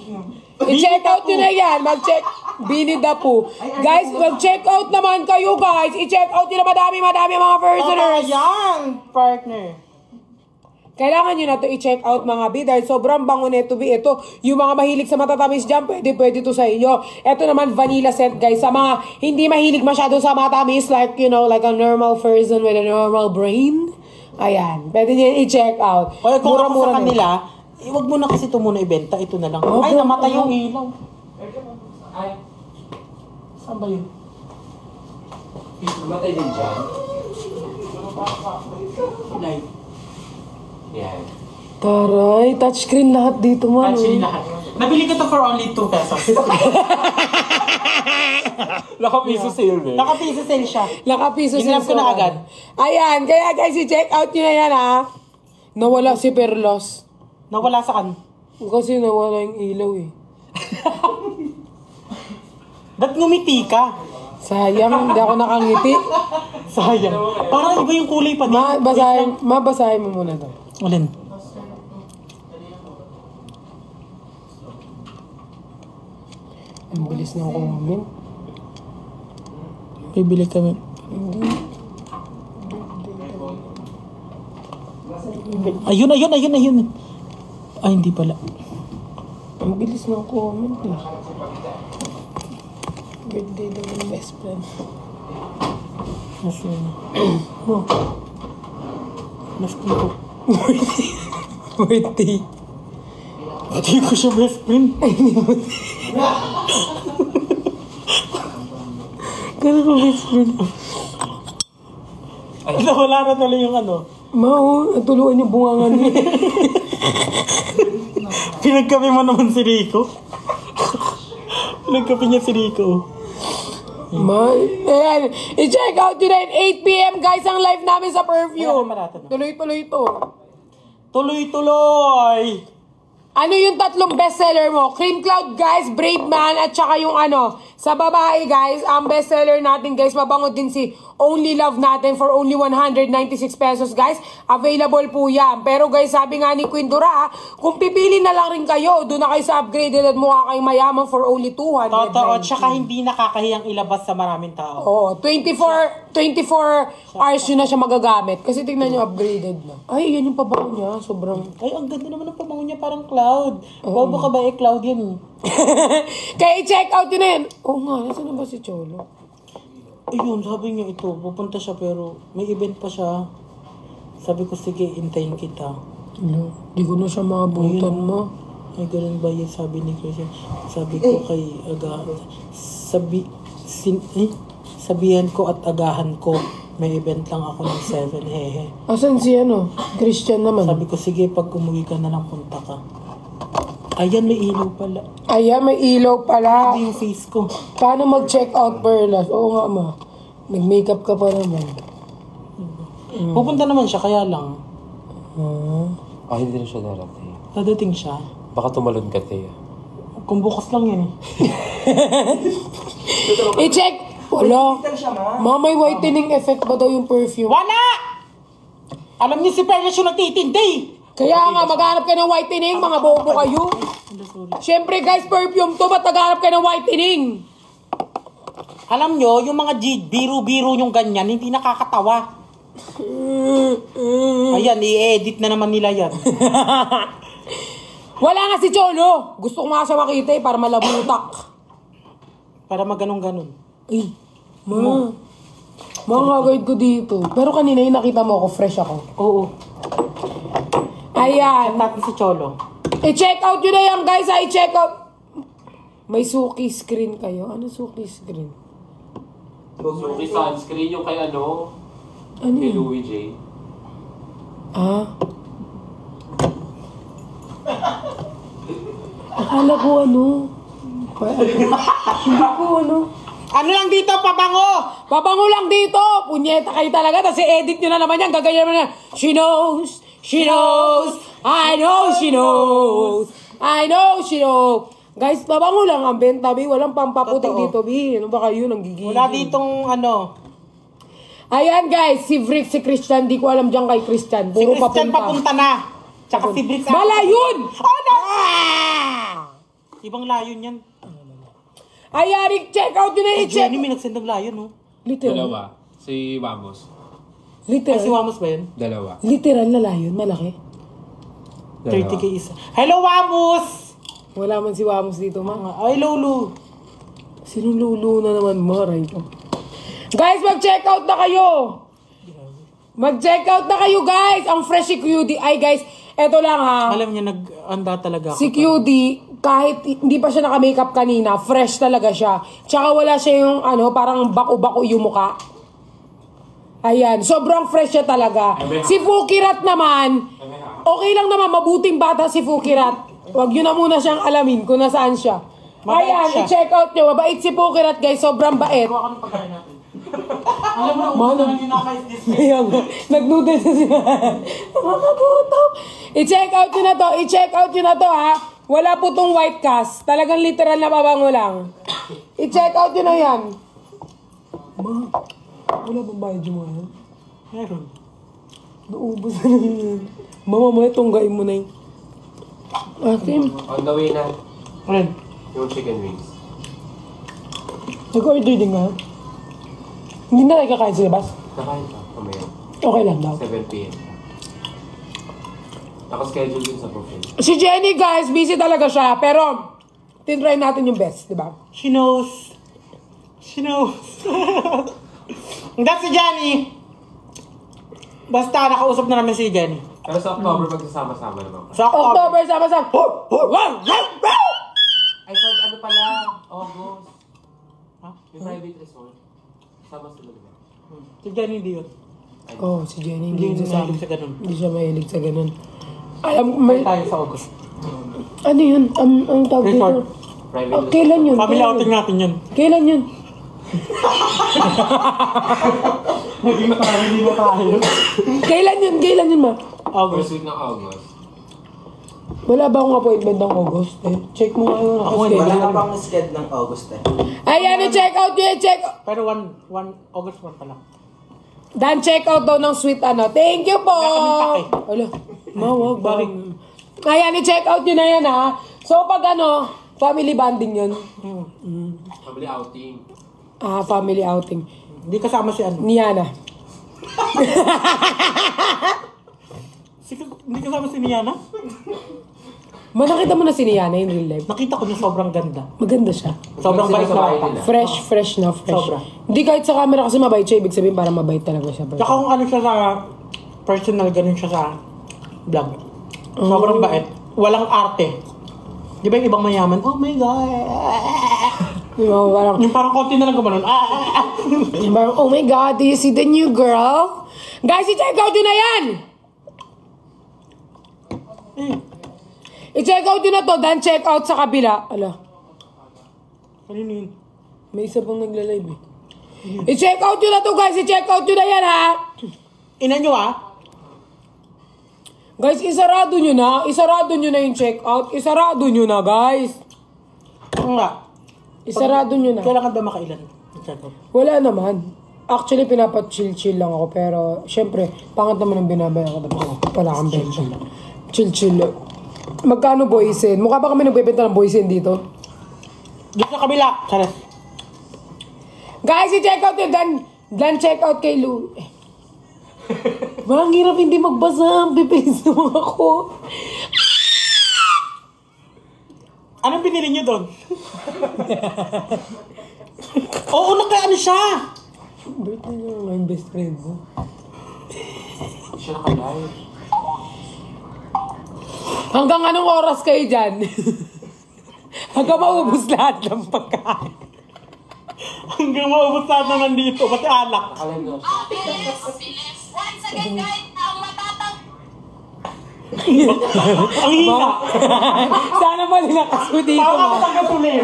I-check out nyo na yan. Mag-check. Bini Dapu. Guys, mag-check out naman kayo, guys. I-check out nyo na madami mga personers. Ayan, partner. Kailangan nyo na to i-check out mga B dahil sobrang bango nito B. Ito, yung mga mahilig sa matatamis dyan, pwede to sa inyo. Ito naman, vanilla scent guys. Sa mga hindi mahilig masyado sa matamis, like, you know, like a normal person with a normal brain. Ayan, pwede nyo i-check out. O kung ako Mura-mura sa na. kanila, wag mo na kasi ito muna ibenta. Ito na lang. Oh, Ay, bro, namatay oh. yung ilaw. Ay, Saan ba yun? matay din dyan. Light. Yan. Taray, touchscreen lahat dito man. Actually, lahat. Nabili ko to for only 2 pesos. Nakapiso sale eh. Nakapiso sale siya. Nakapiso Ginrab ko na agad. Ayan, kaya guys, i-check out nyo na yan ha. Nawala si Perlos. Nawala sa kan. Kasi nawala yung ilaw eh. Ba't ngumiti ka? Sayang, hindi ako nakangiti. Sayang. Parang iba yung kulay pa din. Mabasahin mo muna to. Alin? Ang bilis ng comment. Bibili kami. Ayun. Ay, hindi pala. Ang bilis ng comment eh. Birthday daw ng best friend. Mas yun. Oh. Mas ko. Birthday. Hindi ko siya best friend. Kaya ko best friend. Ay, nawala na tuloy yung ano. Mao, natuluan yung bungangan niya. Pinagkapi mo naman si Rico. Pinagkapi niya si Rico. Ayan, i-check out yun na 8 p.m. guys ang live namin sa Perfume. Tuloy-tuloy to. Tuloy-tuloy! Ano yung tatlong bestseller mo? Cream Cloud guys, Brave Man, at saka yung ano, sa babae guys, ang bestseller natin guys, mabango din si Only Love natin for only 196 pesos guys. Available po yan. Pero guys, sabi nga ni Queen Dura, kung pipili na lang rin kayo, doon na kayo sa upgraded at mukha kayong mayaman for only 290. Totoo, tsaka hindi nakakahiyang ilabas sa maraming tao. Oo, 24 hours yun na siya magagamit. Kasi tignan nyo, upgraded na. Ay, yan yung pabango niya. Sobrang... Ay, ang ganda naman ng pabango niya, parang cloud. Bobo ka ba cloud yan? Kaya i-check out yun na yan. Oo nga, nasa na ba si Cholo? Ayun, sabi niya ito, pupunta siya pero may event pa siya. Sabi ko, sige, intayin kita. Ano? Di ko na siya maabutan mo. Ay, ganun ba yun? Sabi ni Christian. Sabi ko kay sabihan ko at agahan ko. May event lang ako ng 7, hehe. Asan si ano? Christian naman. Sabi ko, sige, pag umuwi ka na lang, punta ka. Ayan, may ilaw pala. Ayan, may ilaw pala. Hindi yung face ko. Paano mag-check out, Perlas? Oo nga, ma. Nag-makeup ka pa naman. Pupunta naman siya, kaya lang. Hindi na siya darating. Dadating siya. Baka tumalon ka, Thea. Kung bukas lang yan eh. I-check! Wala. Ma, may whitening effect ba daw yung perfume? Wala! Alam niyo si Perlas yung nagtitindi. Kaya nga, maghanap ka ng whitening, mga bobo kayo. Siyempre guys, perfume to, ba't naghanap ka ng whitening? Alam nyo, yung mga biro-biro yung ganyan, hindi nakakatawa. Ayan, i-edit na naman nila yan. Wala nga si Cholo. Gusto ko nga siya makita eh, para malabutak. Para maganong-ganon. Ay, mga guide ko dito. Pero kanina yung nakita mo ako, fresh ako. Oo. Ayan. Natin si Cholo. I-check out yun na yan, guys. I-check out. May suki screen kayo. Ano suki screen? Suki sunscreen yung kay ano? Ano Kay yun? Louis J. Ah? Akala ko ano. Hindi ko ano. Ano lang dito, pabango? Pabango lang dito. Punyeta kayo talaga. Tapos edit nyo na naman yan. Gaganyan naman yan. She knows. She knows. I know she knows. I know she knows. Guys, pabango lang ang benta, Bi. Walang pampaputik Totoo. dito, Bi. Ano ba kayo? Nanggigigil. Wala ditong ano. Ayan, guys. Si Brick, si Christian. Di ko alam dyan kay Christian. Si Puro Christian papunta na. Tsaka si Bricks. Malayun! Oh, no! Ibang layon yan. Ayan, check out yun na Ay, i-check. Jenny, may nagsend ng layon, no? Literal. Dalawa. Si Vamos. Ay, si Literal. Wamos ba yun? Dalawa. Literal na layon. Malaki. 30k isa. Hello, Wamos! Wala man si Wamos dito, ma. Ay, Lolo. Sinong lulo na naman, maray ko. Guys, mag-check out na kayo! Mag-check out na kayo, guys! Ang fresh si QD. Ay, guys, eto lang ha. Alam niya, nag-anda talaga ako. Si QD, kahit hindi pa siya naka-makeup kanina, fresh talaga siya. Tsaka wala siya yung ano, parang bako-bako yung muka. Ayan, sobrang fresh siya talaga. Si Fukirat naman, okay lang naman, mabuting bata si Fukirat. Huwag yun na muna siyang alamin kung nasaan siya. Mabait Ayan, siya. i-check out nyo. Mabait si Fukirat, guys. Sobrang bait. Kuha ka ng pagkain natin. Alam mo, uso na yun naka-is this. Ayan, nag-noodles na sila. Nakakagutom. I-check out nyo na to. I-check out nyo na to, ha. Wala po tong white cast. Talagang literal na pabango lang. I-check out nyo na yan. Ma, wala bang bayad yung mga yan? Meron. Naubos na yan. Mamamaya, tunggain mo na yung... Asim, On the way na. Alin? Yung chicken wings. nag-order din nga. Hindi na tayo kakain sa labas. Nakain pa. Kamaya. Okay lang daw. 7 p.m. Nakaschedule din sa buffet. Si Jenny, guys, busy talaga siya. Pero, tinry natin yung best, di ba? She knows. She knows. That's si Jenny. Basta nakausap na namin si Jenny. Pero sa October, magsasama-sama naman. Sa October, sama-sama. I thought, ano pala? August. Ha? Yung private resort. Sama sila diba? Si Jenny hindi yun. Oh, si Jenny, Hindi hindi yun siya mahilig sa ganun. Hindi siya mahilig sa ganun. Alam, may... Tayo sa August. Ano yun? Ang tawag dito? Resort. Private Oh, kailan yun? Family Kailan outing yun? natin yun. Kailan yun? Naging family na tayo. Kailan yun? Kailan yun, ma? August. First week ng August. Wala ba akong appointment ng August? Eh, check mo nga yung Wala nakaschedule. na pang schedule ng August eh. Ayan, i-check out yun, check. Pero August 1 pa lang. Dan, check out daw ng sweet ano. Thank you po! Wala kaming pake. Wala. Mawag ba? Ayan, i-check out yun na yan, ha? So, pag ano, family bonding yun. Family outing. Ah, family outing. Hindi kasama si ano. Niana. Hindi kasama si Niana. Nakita mo na si Niana in real life. Nakita ko niya sobrang ganda. Maganda siya. Sobrang bait na bata. Fresh na fresh. Sobra. Hindi kahit sa camera kasi mabait siya, ibig sabihin parang mabait talaga siya. Tsaka kung ano siya sa personal, ganun siya sa vlog. Sobrang bait. Walang arte. Di ba yung ibang mayaman? Oh my God. Parang, Yung parang konti na lang gumanon. parang, oh my God, do you see the new girl? Guys, i-check out yun na yan! I-check out yun na to, then check out sa kabila. Ala, Kanino yun? may isa pang nagla-live eh. I-check out yun na to, guys. I-check out yun na yan, ha? Ina nyo Guys, isarado nyo na. Isarado nyo na yung check out. Isarado nyo na, guys. Oo nga. Isarado nyo na. Kailangan ba makailan? Check out. Wala naman. Actually, pinapat-chill-chill lang ako. Pero, syempre, pangat naman ang binabayan ko. Wala kang benta. Chill-chill. Magkano boysen? Mukha ba kami nagbebenta ng boysen dito? Dito sa kabila. Charas. Guys, i-check out yun. Dan check out kay Lou. Ang hirap hindi magbasa. Ang pipilis naman ako. Anong binili niyo doon? Oo, naka-ano siya. Birthday niya nga yung best friend mo. Siya naka-live. Hanggang anong oras kayo dyan? Hanggang maubos lahat ng pagkain. Hanggang maubos lahat na nandito. Pati alak. Naka-live daw siya. Mabilis. Once again, guys, ang matatang... Ang hina. Sana malinakas mo dito. Parang ako Ma. pagkatuloy.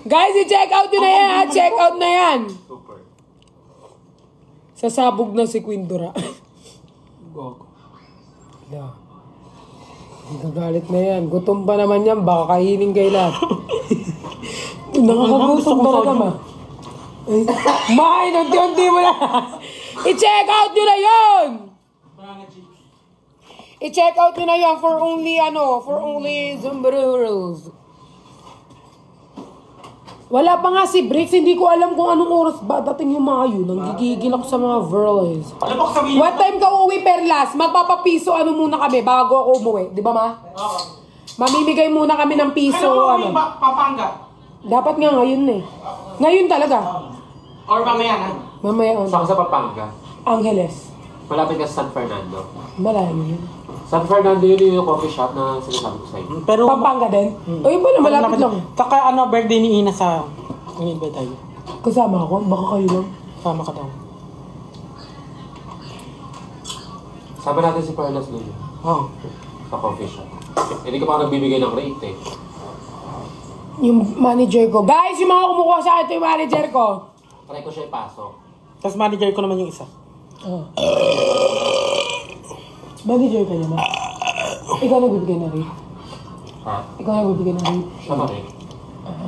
Guys, i-check out nyo na yan ha. Check out na yan. Super. Sasabog na si Queen Dora. Gogo. Yeah. Nagalit na yan. Gutom pa naman yan. Baka kainin kayo lahat. Nakakagutom talaga ma. Ay, main, unti-unti mo na. I-check out nyo na yun! I-check out nyo na yan for only Zumbrurus. Wala pa nga si Bricks. Hindi ko alam kung anong oras ba dating yung mga yun. Nanggigigil ako sa mga virls. Alam mo sabihin? What time ka uuwi, Perlas? Magpapapiso muna kami bago ako umuwi. Di ba, ma? Oo. Mamimigay muna kami ng piso. Kailan mo Papanga? Dapat nga ngayon eh. Ngayon talaga. Or mamaya na? Mamaya Saan ka sa Pampanga? Angeles. Malapit ka sa San Fernando. Malayo yun. San Fernando yun yung coffee shop na sinasabi ko sa'yo. Pero... Pampanga din? O yun pala, malapit lang. Saka birthday ni Ina sa... Ang invite tayo. Kasama ako? Baka kayo lang. Sama ka daw. Sabi natin si Perlas doon. Oo. Sa coffee shop. Hindi ka pa nagbibigay ng rate eh. Yung manager ko. Guys, yung mga kumukuha sa akin ito yung manager ko. Try ko siya ipasok. Tapos manager ko naman yung isa. Oh. Manager ka naman. Ikaw nagbibigay na rate. Ha? Ikaw nagbibigay na rate. Siya pa rin.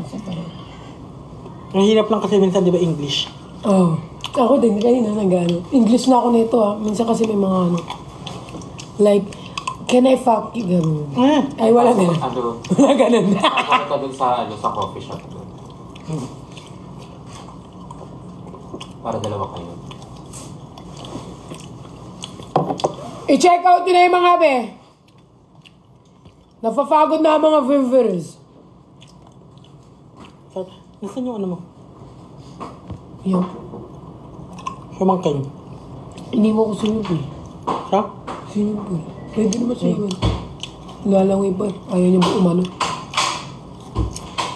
Siya pa rin. Ang hirap lang kasi minsan, di ba, English? Oh. Ako din, kanina nag-ano. English na ako nito Minsan kasi may mga like, can I fuck you? Ganun. Ay, wala ganun. Wala ganun. Pasok ka dun sa coffee shop doon. Para dalawa kayo. I-check out nyo na yung mga be. Napapagod na ang mga viewers. Nasaan yung ano mo? Yan. Sumangkin. Iniwan ko swimming pool. Siya? Swimming pool. Pwede naman siya yun. Lalangoy pa. Ayaw niya ba umano?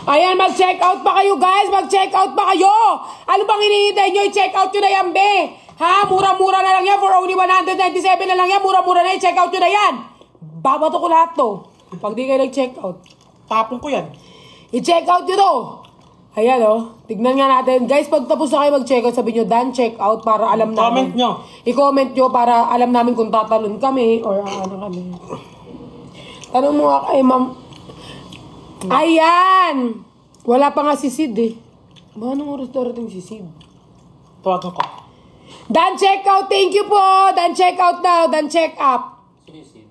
Ayan, mag-check out pa kayo guys! Mag-check out pa kayo! Ano bang hinihintay nyo? I-check out nyo na yan, be! Ha? Mura-mura na lang yan for only 197 na lang yan. Mura-mura na yan. Check out nyo na yan! Babato ko lahat to. Pag di kayo nag-check out. Tapon ko yan. I-check out nyo to! Ayan tignan nga natin. Guys, pag tapos na kayo mag-check out, sabi nyo, done check out para alam namin. Comment nyo. I-comment nyo para alam namin kung tatalon kami or ano kami. Tanong mo nga kay ma'am. Ayan! Wala pa nga si Sid eh. Ba, anong oras darating si Sid? Tawagan ko. Done check out! Thank you po! Done check out now! Done check up! Sinisid.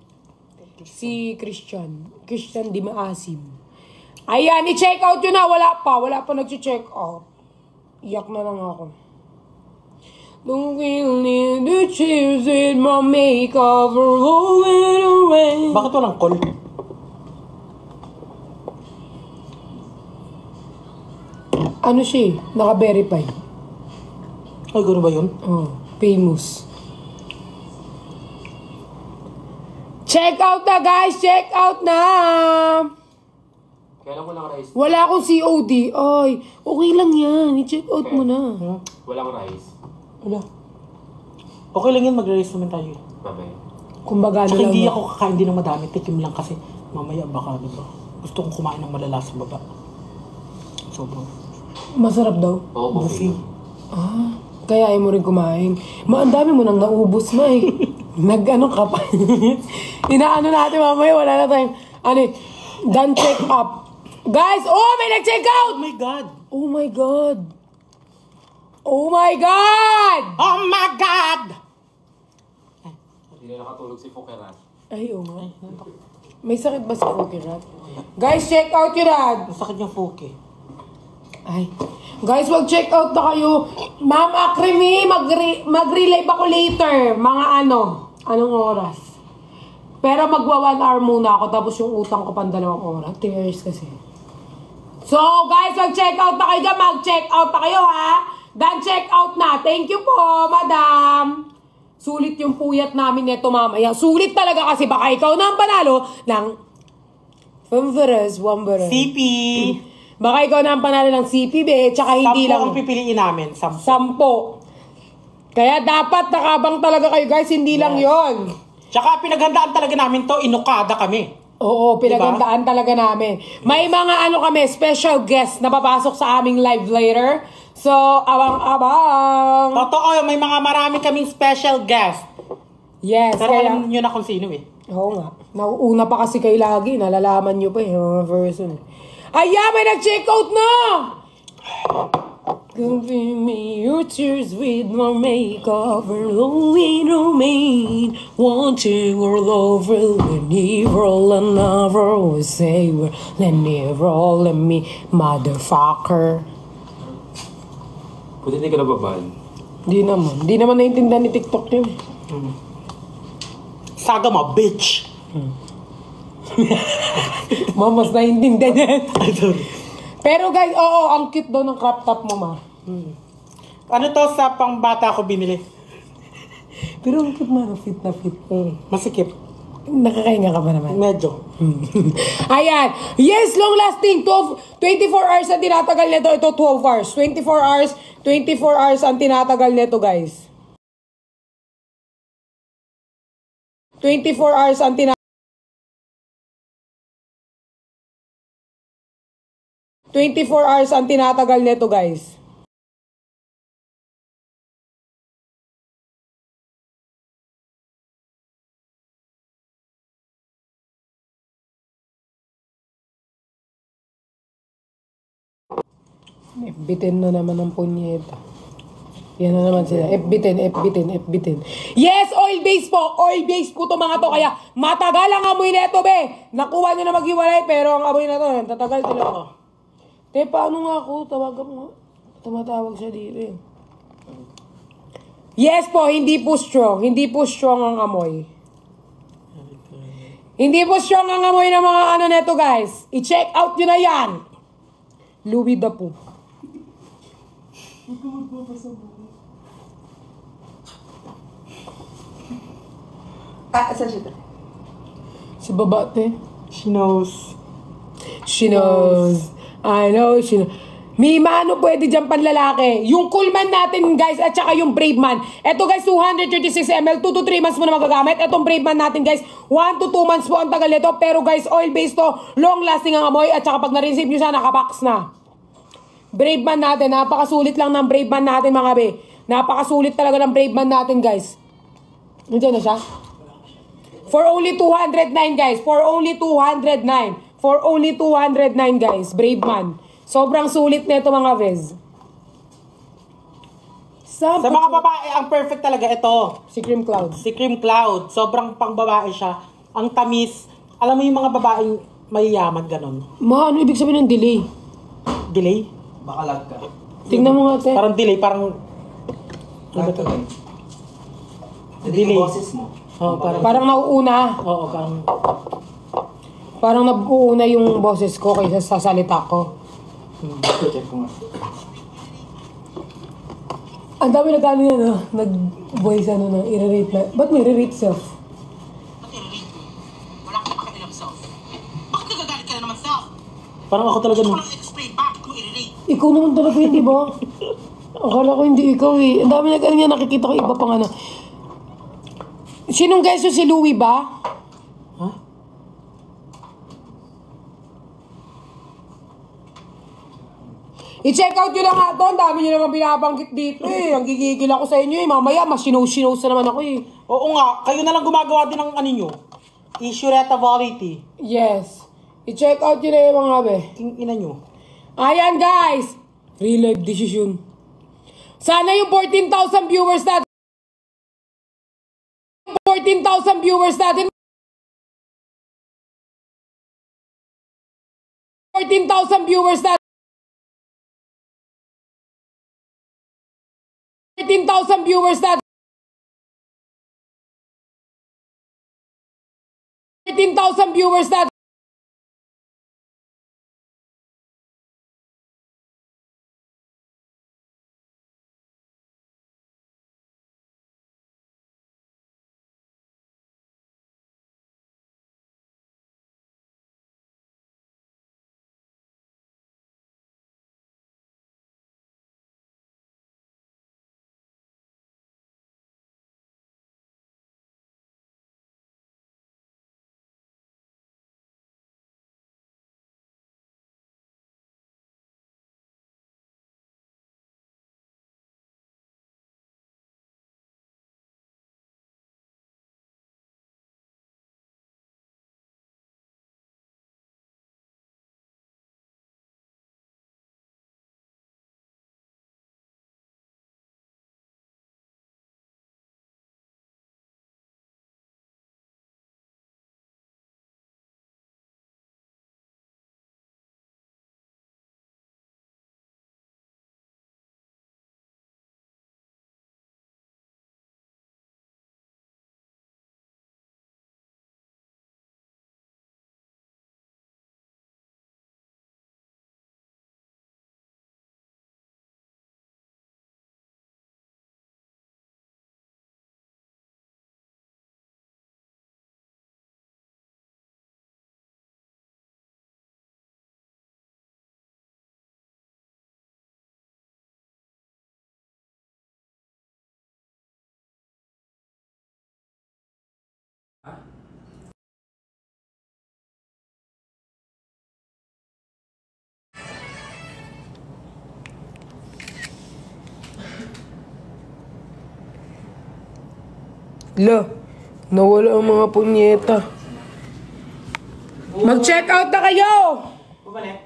Si Christian. Christian Di Maasim. Ayan, i-check out yun na. Wala pa nag-check out. Iyak na lang ako. Don't feel need to choose it, my makeup for going away. Bakit walang call? Ano siya naka-verify. Ay, gano'n ba yun? Oh, famous. Check out na guys! Check out na! Kailan mo lang rice? Wala akong COD. Ay, okay lang yan. I-check out mo na. Walang rice. Wala. Okay lang yan, mag-release naman tayo. Mamaya. Kumbaga Tsaka lang. hindi ako kakain din ng madami. Tikim lang kasi mamaya baka, diba? Gusto kong kumain ng malala sa baba. Sobrang. Masarap daw. Oo, Buffet. Ah, kaya ayaw mo rin kumain. Ang dami mo nang naubos mo eh. Nag-ano ka pa. Inaano natin mamaya, wala na tayong, done check up. Guys, may nag-check out! Oh my God! Oh my God! Oh my God! Oh my God! Hindi na nakatulog si Fukerat. Ay, oo nga. May sakit ba sa Fukirat? Guys, check out yun na. Masakit yung fuki. Ay. Guys, mag-check out na kayo. Ma'am Akrimi, mag-relive ako later. Mga anong oras? Pero magwa 1 hour muna ako, tapos yung utang ko pang 2 oras. 3 hours kasi. So, guys, mag-check out na kayo dyan. Mag-check out na kayo, ha? Done check out na. Thank you po, madam. Sulit yung puyat namin neto mamaya. Sulit talaga kasi baka ikaw na ang panalo ng Wambaras. CP! Baka ikaw na ang panalo ng CPB, tsaka hindi 10 lang. ang pipiliin namin. 10. 10. Kaya dapat nakabang talaga kayo, guys. Hindi lang yon. Tsaka pinaghandaan talaga namin to, inukada kami. Oo, pinagandaan talaga namin. May mga ano kami, special guest na papasok sa aming live later. So, abang-abang. Totoo, may mga marami kaming special guest. Yes, Pero kaya... alam nyo na kung sino eh. Oo nga. Nauuna pa kasi kayo lagi. Nalalaman nyo pa yung mga person. Ayan, may nag-check out na! Giving me your tears with my makeup and lonely remain wanting our love will never another will say we're never let me motherfucker. Buti hindi ka nababahan. Di naman naiintindihan ni TikTok yun. Saga mo, bitch! Mas naiintindihan yan. Ay, sorry. Pero guys, oo, ang cute daw ng crop top mo, ma. Ano to sa pangbata ko binili? Pero ang cute, ma. Fit na fit. Masikip. Nakakahinga ka ba naman? Medyo. Ayan. Yes, long lasting. 24 hours ang tinatagal nito. Ito, 12 hours. 24 hours. 24 hours ang tinatagal nito, guys. 24 hours ang tinatagal. 24 hours ang tinatagal nito, guys. FB10 na naman ang punyeta. Yan na naman sila. FB10. Yes, oil base po. Oil base po to mga to. Kaya matagal ang amoy neto, be. Nakuha nyo na maghiwalay, pero ang amoy na to, tatagal talaga. Te, paano nga ako? Tawagan mo. Tumatawag siya dito eh. Yes po, hindi po strong. Hindi po strong ang amoy. Hindi po strong ang amoy ng mga ano neto, guys. I-check out nyo na yan. Louis da po. Saan siya? Si babate. She knows. She knows. I know she knows. Mima, ano pwede dyan panlalaki? Yung Coolman natin, guys, at saka yung Brave Man. Ito, guys, 236 ml, 2 to 3 months mo na magagamit. Itong Brave Man natin, guys, 1 to 2 months po ang tagal nito. Pero, guys, oil-based to, long-lasting ang amoy. At saka pag na-receive nyo siya, nakabox na. Brave Man natin, napakasulit lang ng Brave Man natin, mga be. Napakasulit talaga ng Brave Man natin, guys. Nandiyan na siya? For only 209, guys. For only 209. For only 209, guys. Brave Man. Sobrang sulit na ito, mga Vez. Sa mga babae, ang perfect talaga ito. Si Cream Cloud. Si Cream Cloud. Sobrang pang babae siya. Ang tamis. Alam mo yung mga babaeng mayayaman, ganon. Ma, ano ibig sabihin ng delay? Delay? Baka lag ka. Tingnan mo nga, te. Parang delay, parang... Lag ka lang. Hindi Delay. yung boses mo. Oh, Parang nauuna. Oo, parang... Parang nag-uuna yung boses ko kaysa sa salita ko. Check ko nga. Ang dami na gano'n yan, no? Nag-voice ano na, i-rate na. Ba't may re-rate self? Ba't i-rate mo? Wala kang pakialam self. Bakit nagagalit ka na naman self? Parang ako talaga Gusto nun. ko lang explain bakit mo i-rate. Ikaw naman talaga, hindi ba? Akala ko hindi ikaw eh. Ang dami na gano'n yan, nakikita ko iba pang ano. Sinong guys yun, si Louie ba? Ha? I-check out nyo lang nga to. Ang dami nyo naman binabanggit dito eh. Ang gigigil ako sa inyo eh. Mamaya, mas sinose na naman ako eh. Oo nga, kayo na lang gumagawa din ng ano nyo. Isureta Quality. Yes. I-check out nyo na yung mga be. King ina nyo. Ayan guys. Real life decision. Sana yung 14,000 viewers natin. 14,000 viewers natin. 14,000 viewers natin. 14,000 viewers natin. 14,000 viewers natin. La, nawala ang mga punyeta. Mag-check out na kayo! Bumalik.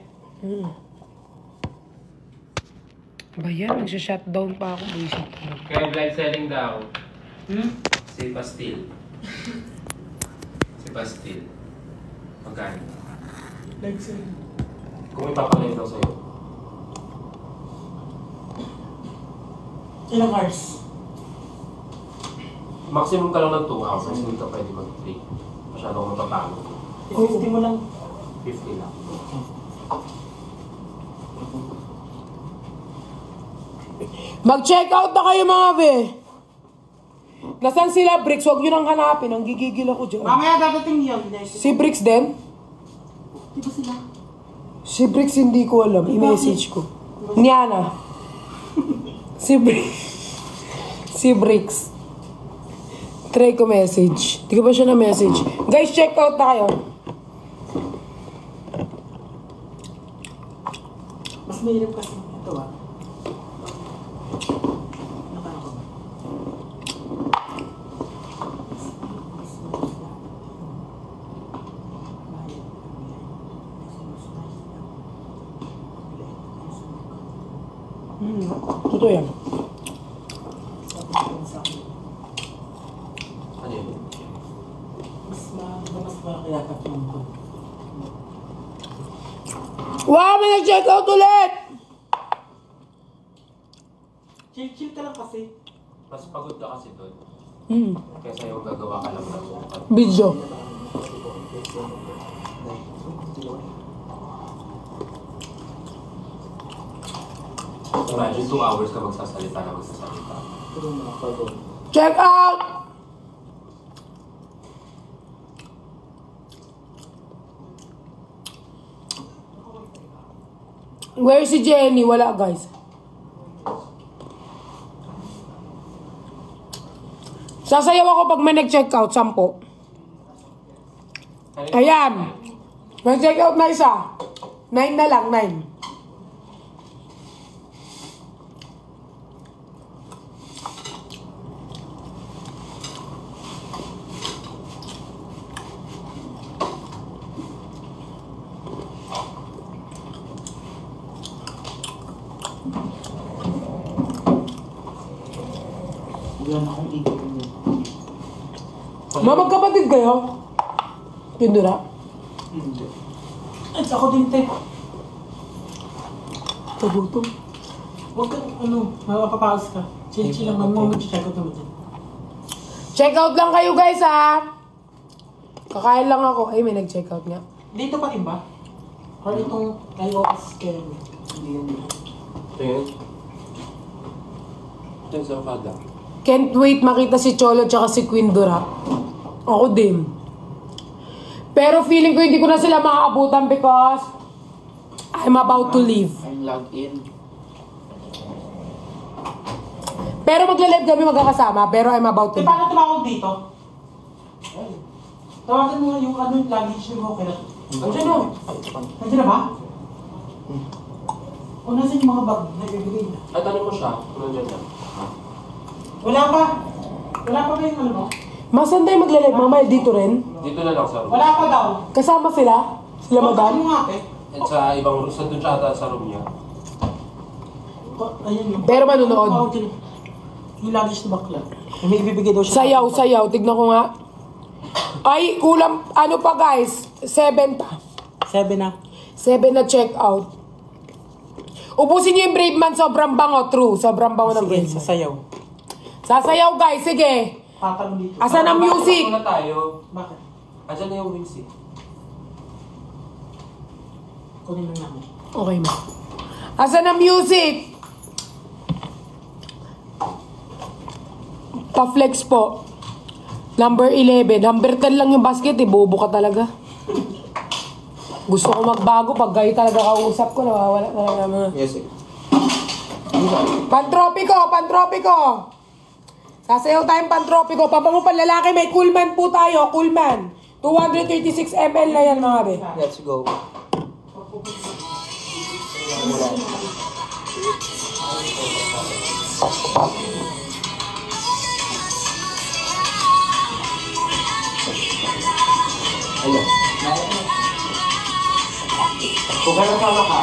Ba yan? Nagsha-shutdown pa ako. Buisit. Kaya blind selling daw. Si Pastil. Si Pastil. Magkano? Kung may papalayin daw sa'yo. Ilang hours? Maximum ka lang ng 2 hours. Hindi ka pwede mag-3. Masyado akong mapapagod. 50 mo lang. 50 lang. Mag-check out na kayo mga be! Nasaan sila, Bricks? Huwag nyo nang hanapin. Ang gigigil ako dyan. Mamaya dadating yun. Si Bricks din? Di ba sila? Si Bricks hindi ko alam. I-message ko. Niana. Si Bricks. Si Bricks. Try ko message. Di ko pa siya na-message. Guys, check out na kayo. Mas mahirap kasi. Ito ba? Nakano ko ba? Totoo yan. Ano yun? Mas makakayakap yung ko. Wow, may nag-check out ulit! Chill ka lang kasi. Mas pagod ka kasi doon. Hmm. Kaysa yung gagawa ka lang ng Video. Imagine 2 hours ka magsasalita na magsasalita. Check out! Where si Jenny? Wala, guys. Sasayaw ako pag may nag-check out, 10. Ayan. Mag-check out na isa. 9 na lang, 9. Wala na akong igil niya. Magkapatid kayo? Pindura? Hindi. At ako din, te. Tagutom. Huwag kang, mapapaus ka. Chill lang, mag-check out naman dyan. Check out lang kayo, guys, ha? Kakain lang ako. Ay, may nag-check out nga. Dito pa rin ba? Or itong iOS kaya hindi yan. Tingin. Tingin sa kada. Can't wait makita si Cholo tsaka si Queen Dura. Ako din. Pero feeling ko hindi ko na sila makakabutan because I'm about to leave. I'm logged in. Pero magla-live kami magkakasama, pero I'm about to Eh, leave. paano tumawag dito? Tawagan mo nga yung yung luggage mo. Okay na. Andiyan na. Andiyan na ba? O nasan yung mga bag na ibibigay na? Ay, tanong mo siya. Kung nandiyan na. Wala pa. Wala pa ba yung ano mo? Masan tayo magla-live mamaya dito rin? Dito na lang sa room. Wala pa daw. Kasama sila? Sila Tawagan madam? mo nga, te. At sa ibang room, sa doon siya ata sa room niya. Ayun yung. Pero manonood. Tawag din. Yung luggage na bakla. May ibibigay daw siya. Sayaw, sayaw. Tignan ko nga. Ay, kulang. Ano pa guys? 7 pa. 7 na. 7 na check out. Ubusin niyo yung Brave Man. Sobrang bango. True. Sobrang bango ng Sige, Brave Man. sasayaw. Sasayaw guys. Sige. Tatanong dito. Asan ang music? Muna tayo. Bakit? Asan na yung wings eh? Kunin lang namin. Okay ma. Asan ang music? Pa-flex po. Number 11. Number 10 lang yung basket eh. Bobo ka talaga. Gusto ko magbago. Pag kayo talaga kausap ko, nawawala talaga mga... Yes, sir. Pantropiko! Pantropiko! Sasayaw tayong pantropiko. Pabango panlalaki. May Coolman po tayo. Coolman. 236 ml na yan mga be. Let's go. Kung ka nasama ka,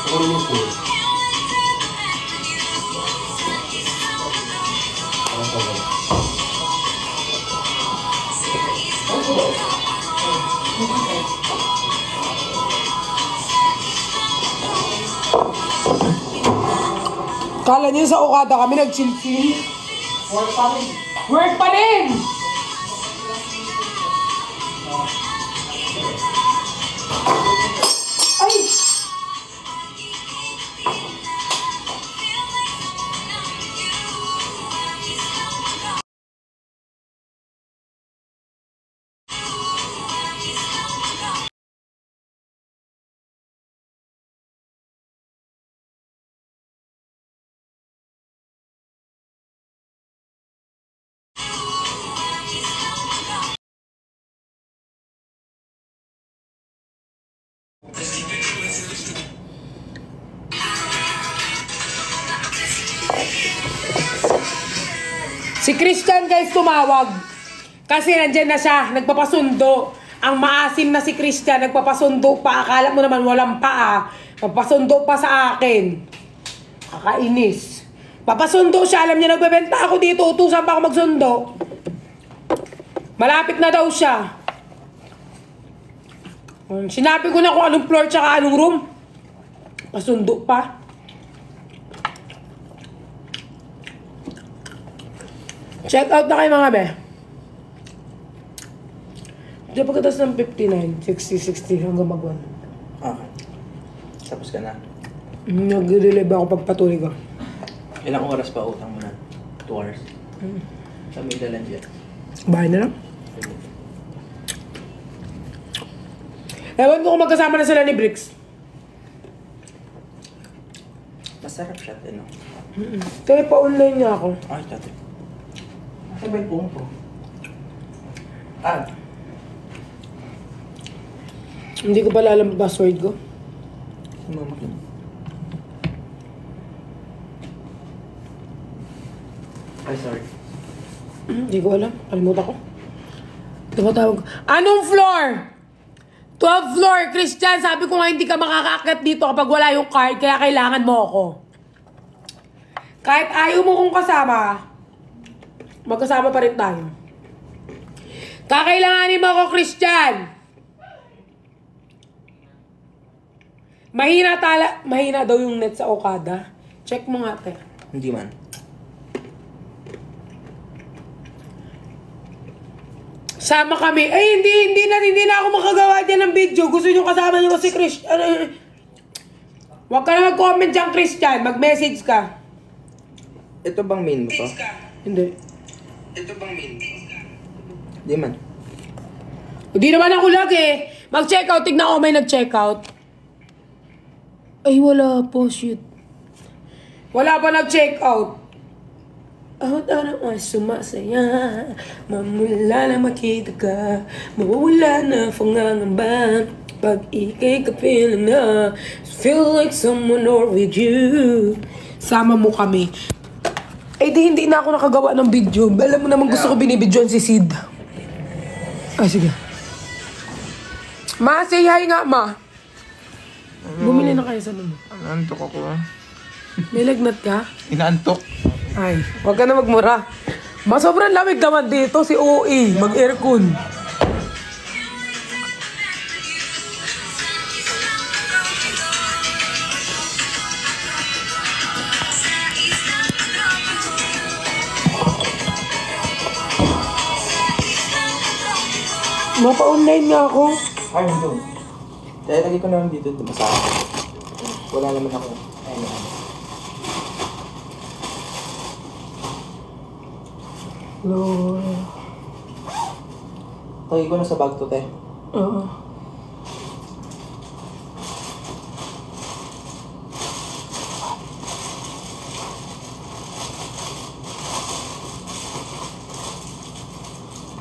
Ano yung food? Ano sa mga? Kala niyo sa Okada kami nag-chill-chill. work pa rin. Work pa rin! Ay! Si Christian guys tumawag. Kasi nandyan na siya, nagpapasundo. Ang maasim na si Christian, nagpapasundo pa. Akala mo naman walang paa. Papasundo pa sa akin. Kakainis. Papasundo siya, alam niya nagbebenta ako dito. Utusan pa ako magsundo. Malapit na daw siya. Sinabi ko na kung anong floor tsaka anong room. Pasundo pa. Check out na kayo mga be. Diyan pagkatas ng 59, 60, 60 hanggang mag-1. Okay. Tapos ka na. Nag-relieve ako pagpatuloy ko. Ilang oras pa utang mo na? 2 hours? Sa may dalan dyan. Bahay na lang. Ewan ko kung magkasama na sila ni Bricks. Masarap siya, no? Kaya pa-online niya ako. Ay, dati. Nasa ba yung buong ko? Ah. Hindi ko pala alam password ko. Sumamak yun. Ay, sorry. Hindi ko alam. Kalimutan ko. Tumatawag. Anong floor? 12th floor, Christian. Sabi ko nga hindi ka makakaakyat dito kapag wala yung card. Kaya kailangan mo ako. Kahit ayaw mo kong kasama, magkasama pa rin tayo. Kakailanganin mo ako, Christian. Mahina daw yung net sa Okada. Check mo nga, te. Hindi man. Sama kami. Ay, hindi na ako makagawa dyan ng video. Gusto nyo kasama nyo si Christian. Huwag ka na mag-comment dyan, Christian. Mag-message ka. Ito bang main mo to? Hindi. Ito bang main mo? Hindi man. Hindi naman ako lagi. Mag-check out. Tignan ko may nag-check out. Ay, wala po. Shoot. Wala pa nag-check out. Out ang sumasaya. Mamula na makita ka. Mawawala na pangangamba. Pag ikay kapilang na. Feel like someone or with you. Sama mo kami. Eh di hindi na ako nakagawa ng video. Alam mo naman gusto ko binibidyoan si Sid. Ah, sige. Ma, say hi nga, ma. Bumili na kayo sa mama. Inaantok ako. May lagnat ka? Inaantok. Ay, huwag ka na magmura. Sobrang lamig naman dito si OE. Mag-aircon. Mapa-online nga ako. Ay, hindi. Dahil lagi ko naman dito, masarap. Wala naman ako. Ayun na. Lord. Tagay ko na sa bag to, te. Oo.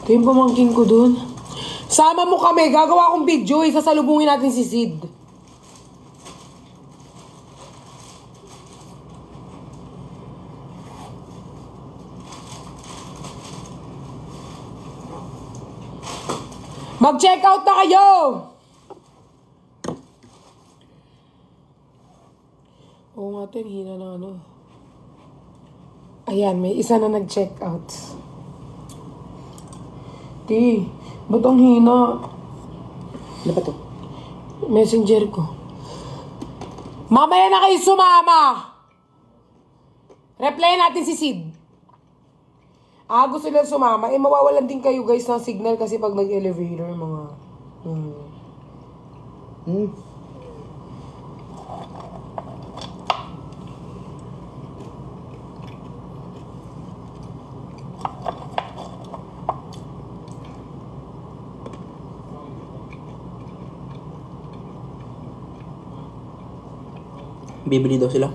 Ito yung pamangking ko dun. Sama mo kami. Gagawa akong video. Isasalubungin natin si Sid. Mag-check out na kayo! Oo nga ito, hina na ano. Ayan, may isa na nag-check out. Ba't ang hina? Ano ba to? Messenger ko. Mamaya na kayo sumama! Reply natin si Sid. Gusto nila sumama. Mawawalan din kayo guys ng signal kasi pag nag-elevator, mga... Bibili daw sila.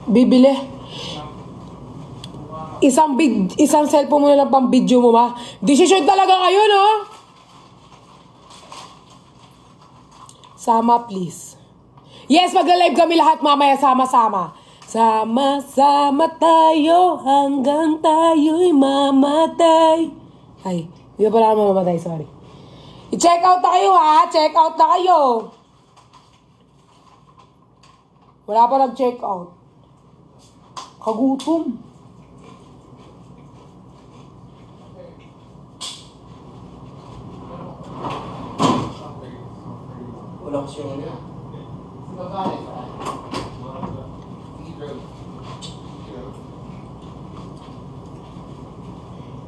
Bibili. Isang cellphone mo na lang pang video mo, ma. Decision talaga kayo, no? Sama, please. Yes, magla-live kami lahat mamaya, sama-sama. Sama-sama tayo hanggang tayo'y mamatay. Ay, hindi pa pala ako mamatay, sorry. I-check out na kayo, ha? Check out na kayo. Wala pa nag-check out. Kagutom. Wala kasi yung ano.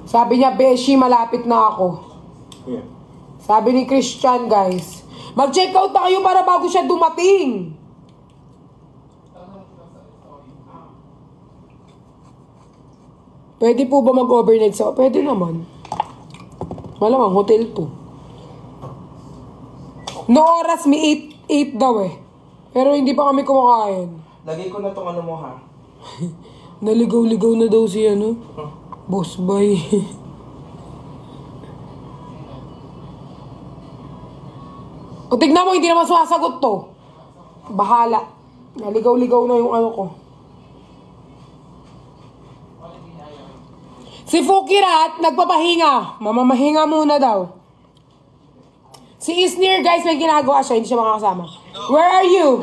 Sabi niya, Beshi, malapit na ako. Yeah. Sabi ni Christian, guys. Mag-check out na kayo para bago siya dumating. Pwede po ba mag-overnight sa... Pwede naman. Malamang, hotel to. No oras, may 8 daw eh. Pero hindi pa kami kumakain. Lagay ko na tong ano mo ha. Naligaw-ligaw na daw si ano. Boss boy. O tignan mo, hindi naman sumasagot to. Bahala. Naligaw-ligaw na yung ano ko. Si Fukirat, nagpapahinga. Mamamahinga muna daw. Si Isnir, guys, may ginagawa siya. Hindi siya makakasama. Where are you?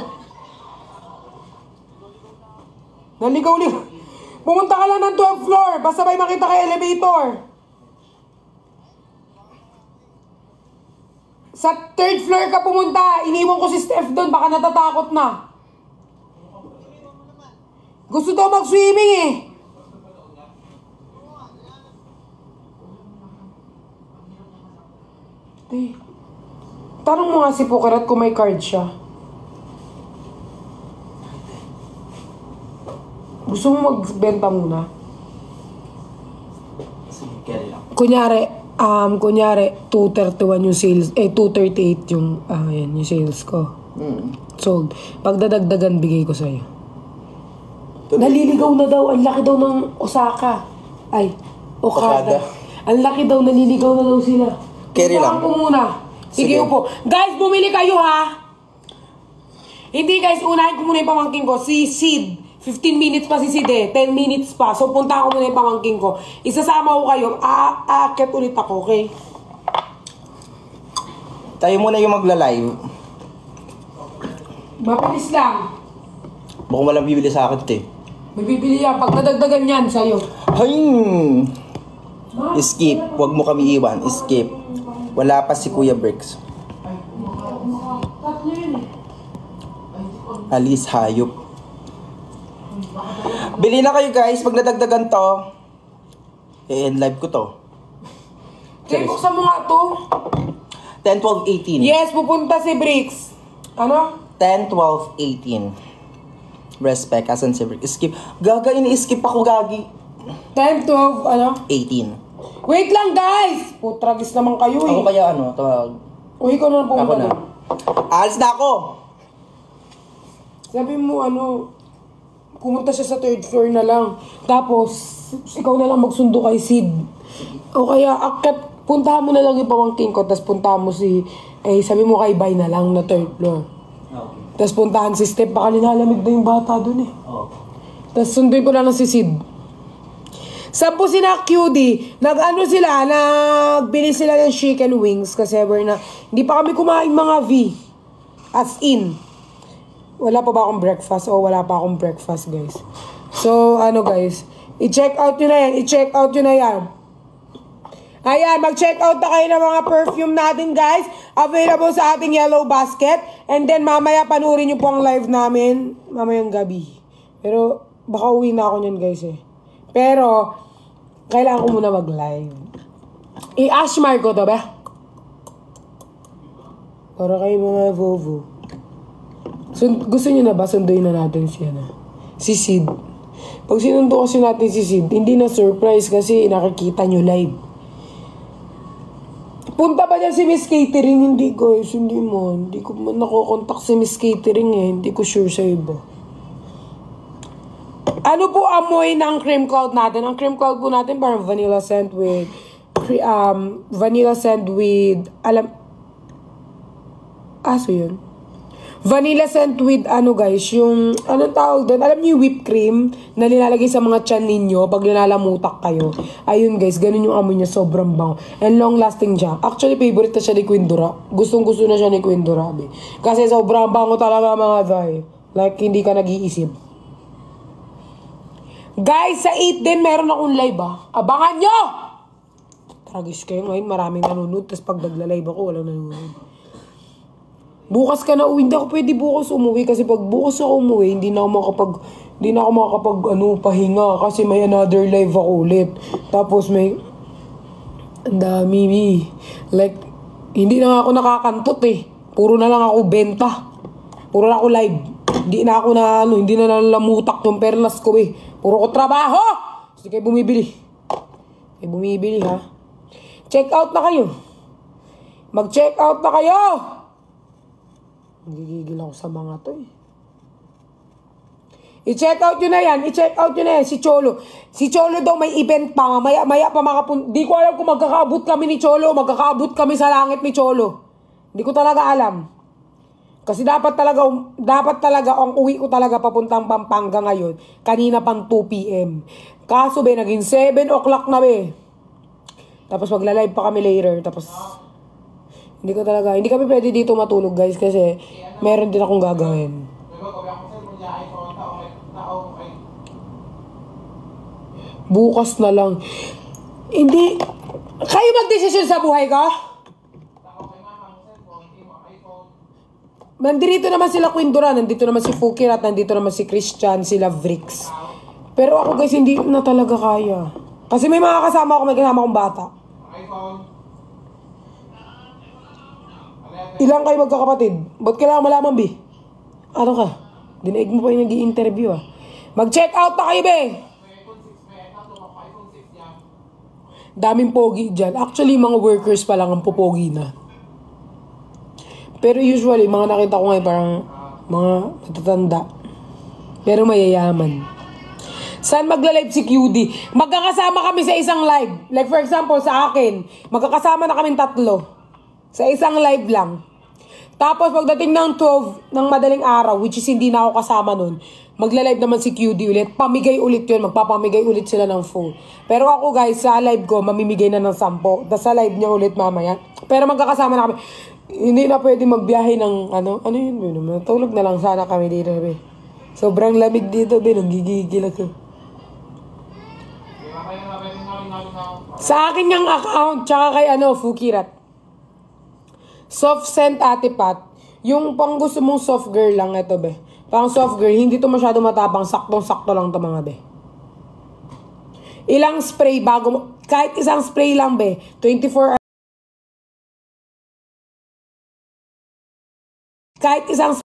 Naligaw-ligaw. Pumunta ka lang ng 12th floor. Basta may makita kay elevator. Sa 3rd floor ka pumunta. Iniwan ko si Steph doon. Baka natatakot na. Gusto daw mag-swimming eh. Tanong mo nga si Pukarat kung may card siya. Gusto mo magbenta muna? Sige, carry lang. Kunyari, 231 yung sales, 238 yung, yan, yung sales ko. Sold. Pagdadagdagan, bigay ko sa'yo. Naliligaw na daw, ang laki daw ng Osaka. Ay, Okada. Ang laki daw, naliligaw na daw sila. Carry lang. Puntahan ko muna. Sige, upo. Guys, bumili kayo ha! Hindi guys, unahin ko muna yung pamangkin ko. Si Sid. 15 minutes pa si Sid eh. 10 minutes pa. So, punta ko muna yung pamangkin ko. Isasama ko kayo. Aakyat ulit ako, okay? Tayo muna yung magla-live. Mabilis lang. Baka walang bibili sa akin, te. May bibili yan. Pag nadagdagan yan sa'yo. Hay! Skip. Huwag mo kami iwan. Skip. Wala pa si Kuya Bricks. Alis hayop. Bili na kayo guys. Pag nadagdagan to, end live ko to. Okay, buksan mo nga to. 10, 12, 18. Yes, pupunta si Bricks. Ano? 10, 12, 18. Respect. Asan si Bricks? Skip. Gaga, ini-skip ako, gagi. 10, 12, ano? 18. Wait lang, guys! Putragis naman kayo eh. Ako kaya ano, tawag. Uy, ikaw na lang Ako pumunta na. doon. Alis na ako! Sabi mo, pumunta siya sa 3rd floor na lang. Tapos, ikaw na lang magsundo kay Sid. O kaya, puntahan mo na lang yung pamangkin ko, tapos puntahan mo sabi mo kay Bay na lang na 3rd floor. Okay. Tapos puntahan si Steph, baka linalamig na yung bata doon eh. Oh. Tapos sunduin ko na lang si Sid. Sampu sina QD, nag-ano sila, nagbili sila ng chicken wings kasi hindi pa kami kumain mga V. As in. Wala pa ba akong breakfast? Wala pa akong breakfast, guys. So, guys, i-check out nyo na yan. I-check out nyo na yan. Ayan, mag-check out na kayo ng mga perfume natin, guys. Available sa ating yellow basket. And then, mamaya panurin nyo po ang live namin. Mamayang gabi. Pero, baka uwi na ako nyan, guys, eh. Pero, kailangan ko muna mag-live. I-ashmar ko to, ba? Para kayo mga vovo. Gusto nyo na ba? Sunduin na natin si Sid. Pag sinundo kasi natin si Sid, hindi na surprise kasi nakikita nyo live. Punta ba dyan si Miss Catering? Hindi, guys. Hindi man. Hindi ko man nakokontak si Miss Catering eh. Hindi ko sure sa iba. Ano po amoy ng cream cloud natin? Ang cream cloud po natin parang vanilla scent with so yun. Vanilla scent with guys, yung anong tawag doon? Alam niyo yung whipped cream na nilalagay sa mga tiyan ninyo pag nilalamutak kayo. Ayun guys, ganun yung amoy niya, sobrang bango. And long lasting siya. Actually, favorite na siya ni Queen Dura. Gustong gusto na siya ni Queen Dura. Kasi sobrang bango talaga mga day. Like, hindi ka nag-iisip. Guys, sa 8 din meron akong live Abangan nyo! Tragis kayo ngayon, maraming nanonood. Tapos pag nagla-live ako, walang nanonood. Bukas ka na uwi. Hindi ako pwede bukas umuwi. Kasi pag bukas ako umuwi, hindi na ako makakapag pahinga. Kasi may another live ako ulit. Tapos may ang dami. Like, hindi na ako nakakantot eh. Puro na lang ako benta. Puro na ako live. Hindi na nalamutak yung perlas ko eh. Puro ko trabaho! Kasi kayo bumibili. Ha? Check out na kayo. Mag-check out na kayo! Nagigigil ako sa mga to eh. I-check out nyo na yan. Si Cholo. Si Cholo daw may event pa. Maya pa di ko alam kung magkakaabot kami ni Cholo. Magkakaabot kami sa langit ni Cholo. Hindi ko talaga alam. Kasi dapat talaga ang uwi ko talaga papuntang Pampanga ngayon. Kanina pang 2 p.m. Kaso naging 7 o'clock na Tapos magla-live pa kami later. Tapos hindi kami pwede dito matulog guys kasi meron din akong gagawin. Bukas na lang. Hindi. Kayo mag-desisyon sa buhay ko? Nandito naman sila Queen Dura, nandito naman si Fukirat, nandito naman si Christian, sila Vrix. Pero ako guys, hindi na talaga kaya. Kasi may mga kasama ako, may kasama akong bata. Ilang kayo magkakapatid? Ba't kailangan malaman, Bi? Ano ka? Dinaig mo pa yung nag-i-interview, Mag-check out na kayo, Be! Daming pogi dyan. Actually, mga workers pa lang ang pupogi na. Pero usually, mga nakita ko ngayon parang mga matatanda. Pero mayayaman. Saan magla-live si QD? Magkakasama kami sa isang live. Like for example, sa akin, magkakasama na kami 3. Sa isang live lang. Tapos pagdating ng 12 ng madaling araw, which is hindi na ako kasama nun, magla-live naman si QD ulit. Pamigay ulit yun. Magpapamigay ulit sila ng phone. Pero ako guys, sa live ko, mamimigay na ng 10. Tapos sa live niya ulit mamaya. Pero magkakasama na kami. Hindi na pwede magbiyahe ng ano yun. Matulog na lang sana kami dito. Sobrang lamig dito. Nanggigigil ako. Sa akin yung account, tsaka kay Fukirat. Soft scent Ate Pat. Yung pang gusto mong soft girl lang ito, be. Pang soft girl, hindi to masyado matapang. Saktong-sakto lang to mga, be. Ilang spray bago, kahit isang spray lang, be. 24 kahit isang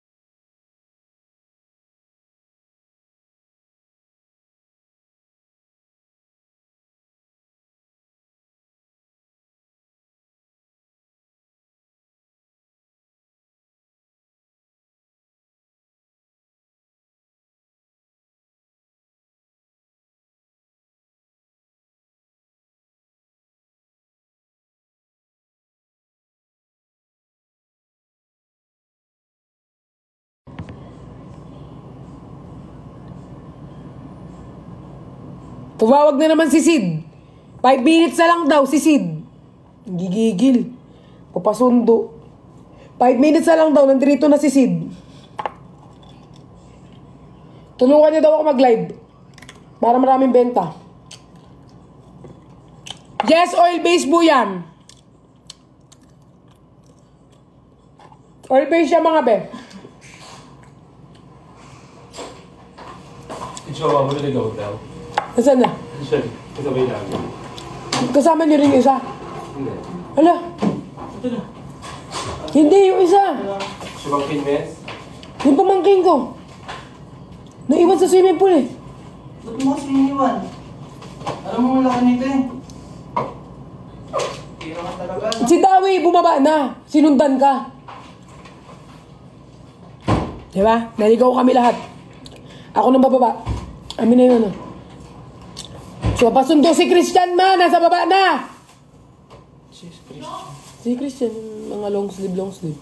Tumawag na naman si Sid. 5 minutes na lang daw si Sid. Gigigil. Papasundo. 5 minutes na lang daw, nandito na si Sid. Tulungan niya daw ako mag-live. Para maraming benta. Yes, oil-based po yan. Oil-based siya mga be. Itsura mo rin nag-hotel. Nasaan na? Siya, kasabay namin. Kasama niyo rin yung isa. Hindi. Hala. Hindi, yung isa. Si Bang Pinmes? Yung pamangking ko. Naiwan sa swimming pool eh. Ba't mo kasi iniwan? Alam mo ang laki nito eh. Tira ka talaga, no? Si Dawi, bumaba na. Sinundan ka. Diba? Naligaw kami lahat. Ako nang bababa. Amin na yun, ano. So, pasundo si Christian ma. Nasa baba na. Si Christian, yung mga long sleeve.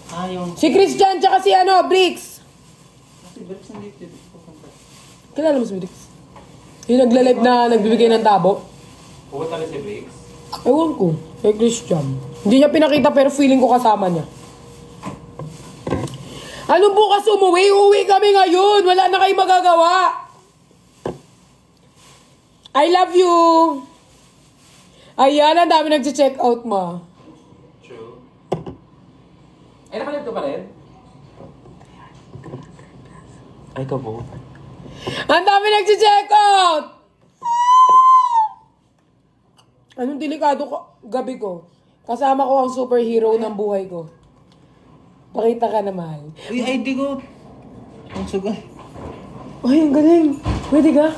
Ah, yung... Si Christian, tsaka si ano, Bricks. Kasi ba't nandito dito pupunta? Kilala mo si Bricks? Yung nagla-live na nagbibigay ng tabo. Pupunta rin si Briggs. Ewan ko. Kay Christian. Hindi niya pinakita pero feeling ko kasama niya. Anong bukas umuwi? Uwi kami ngayon. Wala na kayong magagawa. I love you. Ayan, ang dami nag-check out mo. True. Ay, napalip ka pa rin? Ay, kabo. Ang dami nag-check out! Anong delikado gabi ko? Kasama ko ang superhero ng buhay ko. Pakita ka na, mahal. Uy, ID ko. Ang sugal. Ay, ang galing. Pwede ka?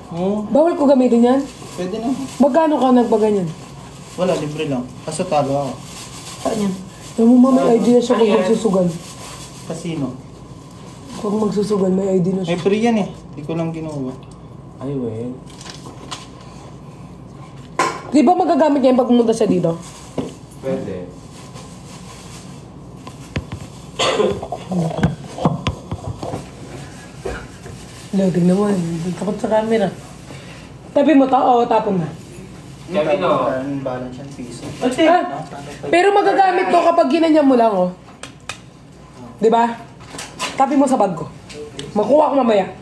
Oo, Bawal ko gamitin yan? pwede na. Magkano ka nagbaganyan? Wala, libre lang. Kaso talo ako. Saan yan? Alam mo may ID na siya kung magsusugal. Casino. Kung magsusugal, may ID na May siya. free yan eh. Hindi ko lang ginawa. Ay, well. Di ba magagamit niya yung pag pumunta siya dito? Pwede. Loading naman. Takot sa camera. Tabi mo to o tapon na? Kami no. Balance yan, piso. Ah, pero magagamit to kapag ginanyan mo lang, oh. Di ba? Tabi mo sa bag ko. Makuha ko mamaya.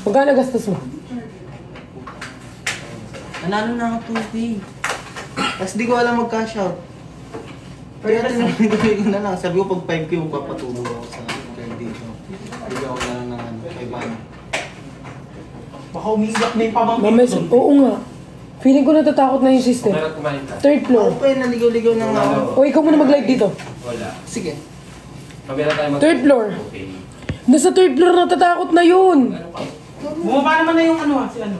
Magkano gastos mo? Nanalo na ako 2K. Tapos di ko alam mag-cash out. Kaya tinanong ko na lang. Sabi ko pag 5K magpapatulog ako sa hotel dito. Bigyan ko na lang ng 500. Baka umiiyak na yung pamangkin Mamaya, doon. oo nga. Feeling ko natatakot na yung system. Meron kumain ka? 3rd floor. Ako pa yung naligaw-ligaw ng ako. O, ikaw muna mag-live dito. Wala. Sige. Pabila tayo 3rd floor. Okay. Nasa 3rd floor natatakot na yun. Bumaba naman na yung ano si ano.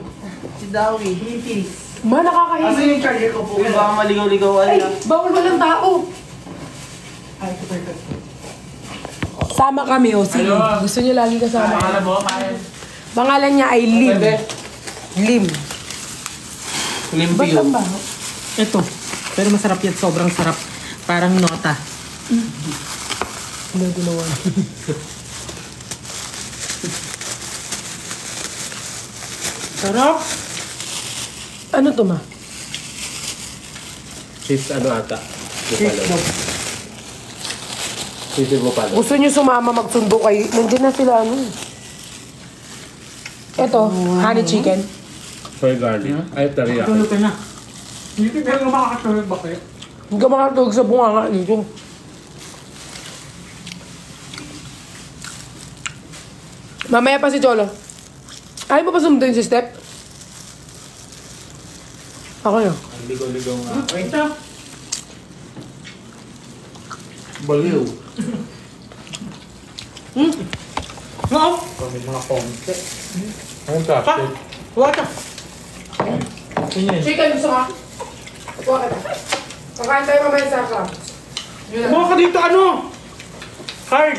Si Dawi. Pintis. Ma, nakakahilig. yung charger ko po? Uy, baka maligaw-ligawan Ay, na. bawal walang tao. Ay, ito perfect. Sama kami, oh. Sige. Ano? Gusto niyo lagi kasama. Pangalan mo, kaya. Pangalan niya ay Lim. Pwede. Lim. Ba't ang Limpyo. baho? Ito. Pero masarap yan. Sobrang sarap. Parang nota. Ano ginawa? Sarap. Ano to, ma? Cheese ano ata? Cheese dog. Cheese mo pala. Gusto niyo sumama magsundo kay... Nandiyan na sila, ano. Ito, honey chicken. Soy garlic. Ay, teriyaki. Tulog ka na. Hindi ko pero makakatulog ba kayo? Hindi ka makatulog sa bunganga nito. Mamaya pa si Cholo. Ayaw mo pa sumunduin si Step? Ako yun. Ligaw-ligaw nga. Wait na. Baliw. Oo. Kami mga konti. Ang Pa. plastic. Huwag ka. Chicken, gusto ka? Kuha ka na. Kakain tayo mamaya sa club. Huwag ka dito ano? Carl.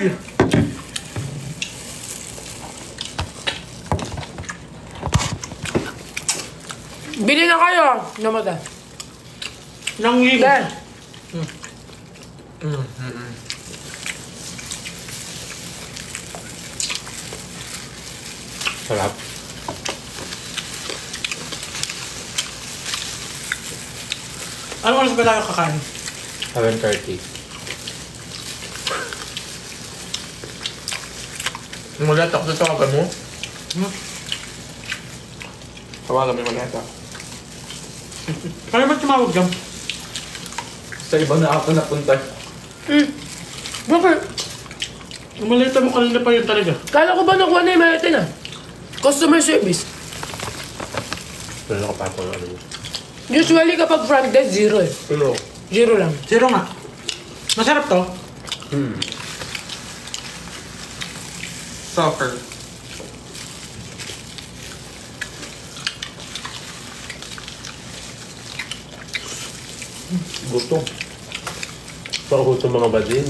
Bili na kayo. Namata. Nang lim. Then, Sarap. Ano oras ba tayo kakain? 7:30. Malata ako sa tawagan mo. Tawagan mo yung malata. Kaya ba't tumawag dyan? Sa iba na ako napunta. Bakit? Umalita mo kanina pa yun talaga. Kala ko ba nakuha na yung maleta na? Customer service. Wala ka pa ako ng ano mo. Usually kapag front desk, zero eh. Pero, Zero lang. Zero nga. Masarap to. Soccer. gutom. Baka gutom mga badin.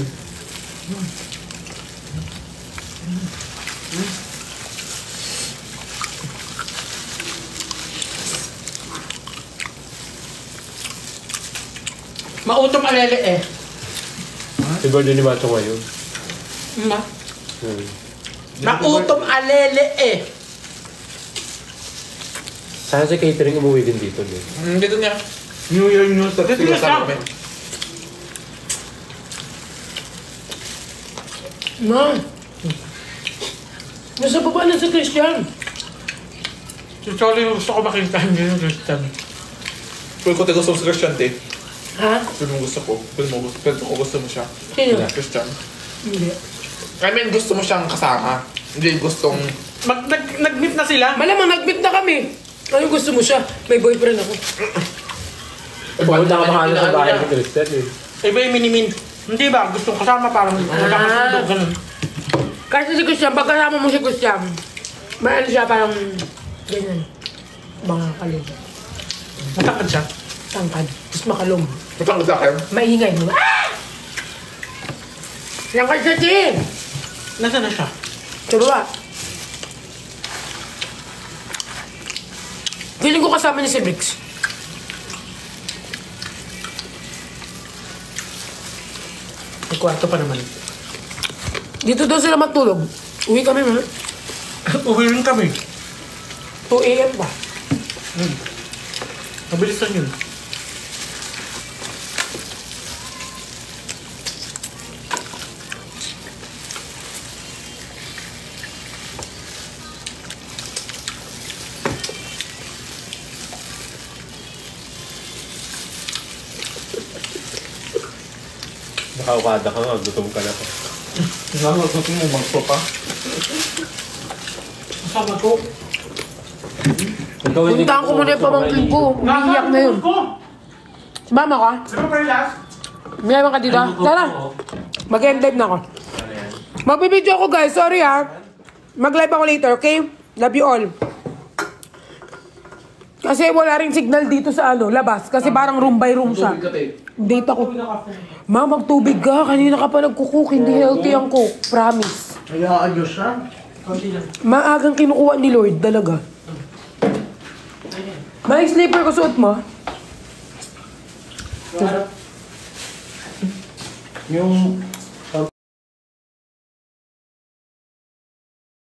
Mautom alele eh. Si Gordon ni Macho ngayon. Ma? Mautom alele eh. Sana si catering umuwi din dito din. Dito niya. New Year news. Dito na siya. Ma! Nasa baba na si Christian. Si Choli gusto ko makita hindi yung Christian. Pwede ko gusto sa Christian, te. Ha? Pwede mo gusto ko. Pwede ko gusto mo siya. Sino? Christian. Hindi. I mean, gusto mo siyang kasama. Hindi gustong... Nag-meet na sila. Malamang nag-meet na kami. Ano gusto mo siya? May boyfriend ako. Bawal na kamahalan sa bahay ni Christian eh. Iba yung minimin. Hindi ba? Gustong kasama parang wala kasundo, ganun. Kasi si Christian, pagkasama mo si Christian, may ano siya parang ganyan. Mga kalong. Matakad siya. Tangkad. Tapos makalong. Matanggal sa akin. Maingay mo. Ah! Yan ka siya, Chin! Nasaan na siya? Sa baba. Feeling ko kasama niya si Bricks. May kwarto pa naman. Dito daw sila matulog. Uwi kami, ma. Uwi rin kami. 2 a.m. pa. Mabilis lang yun. Nakaukada ka nga, gutom ka na pa. Gusto mo magsopa? Kasama ko. Puntahan ko muna yung pamangkin ko. Umiiyak na yun. Sumama ka? Ano pa yung last? Umiyaman ka dito? Tara. Mag-end live na ako. Magbibideo ako guys. Sorry ha. Mag-live ako later, okay? Love you all. Kasi wala rin signal dito sa ano, labas. Kasi parang room by room siya. Date ako. Ma, magtubig ka. Kanina ka pa nagkukook. Hindi healthy ang cook. Promise. Hayaan nyo siya. Maagang kinukuha ni Lord talaga. May slipper ko suot mo. Yung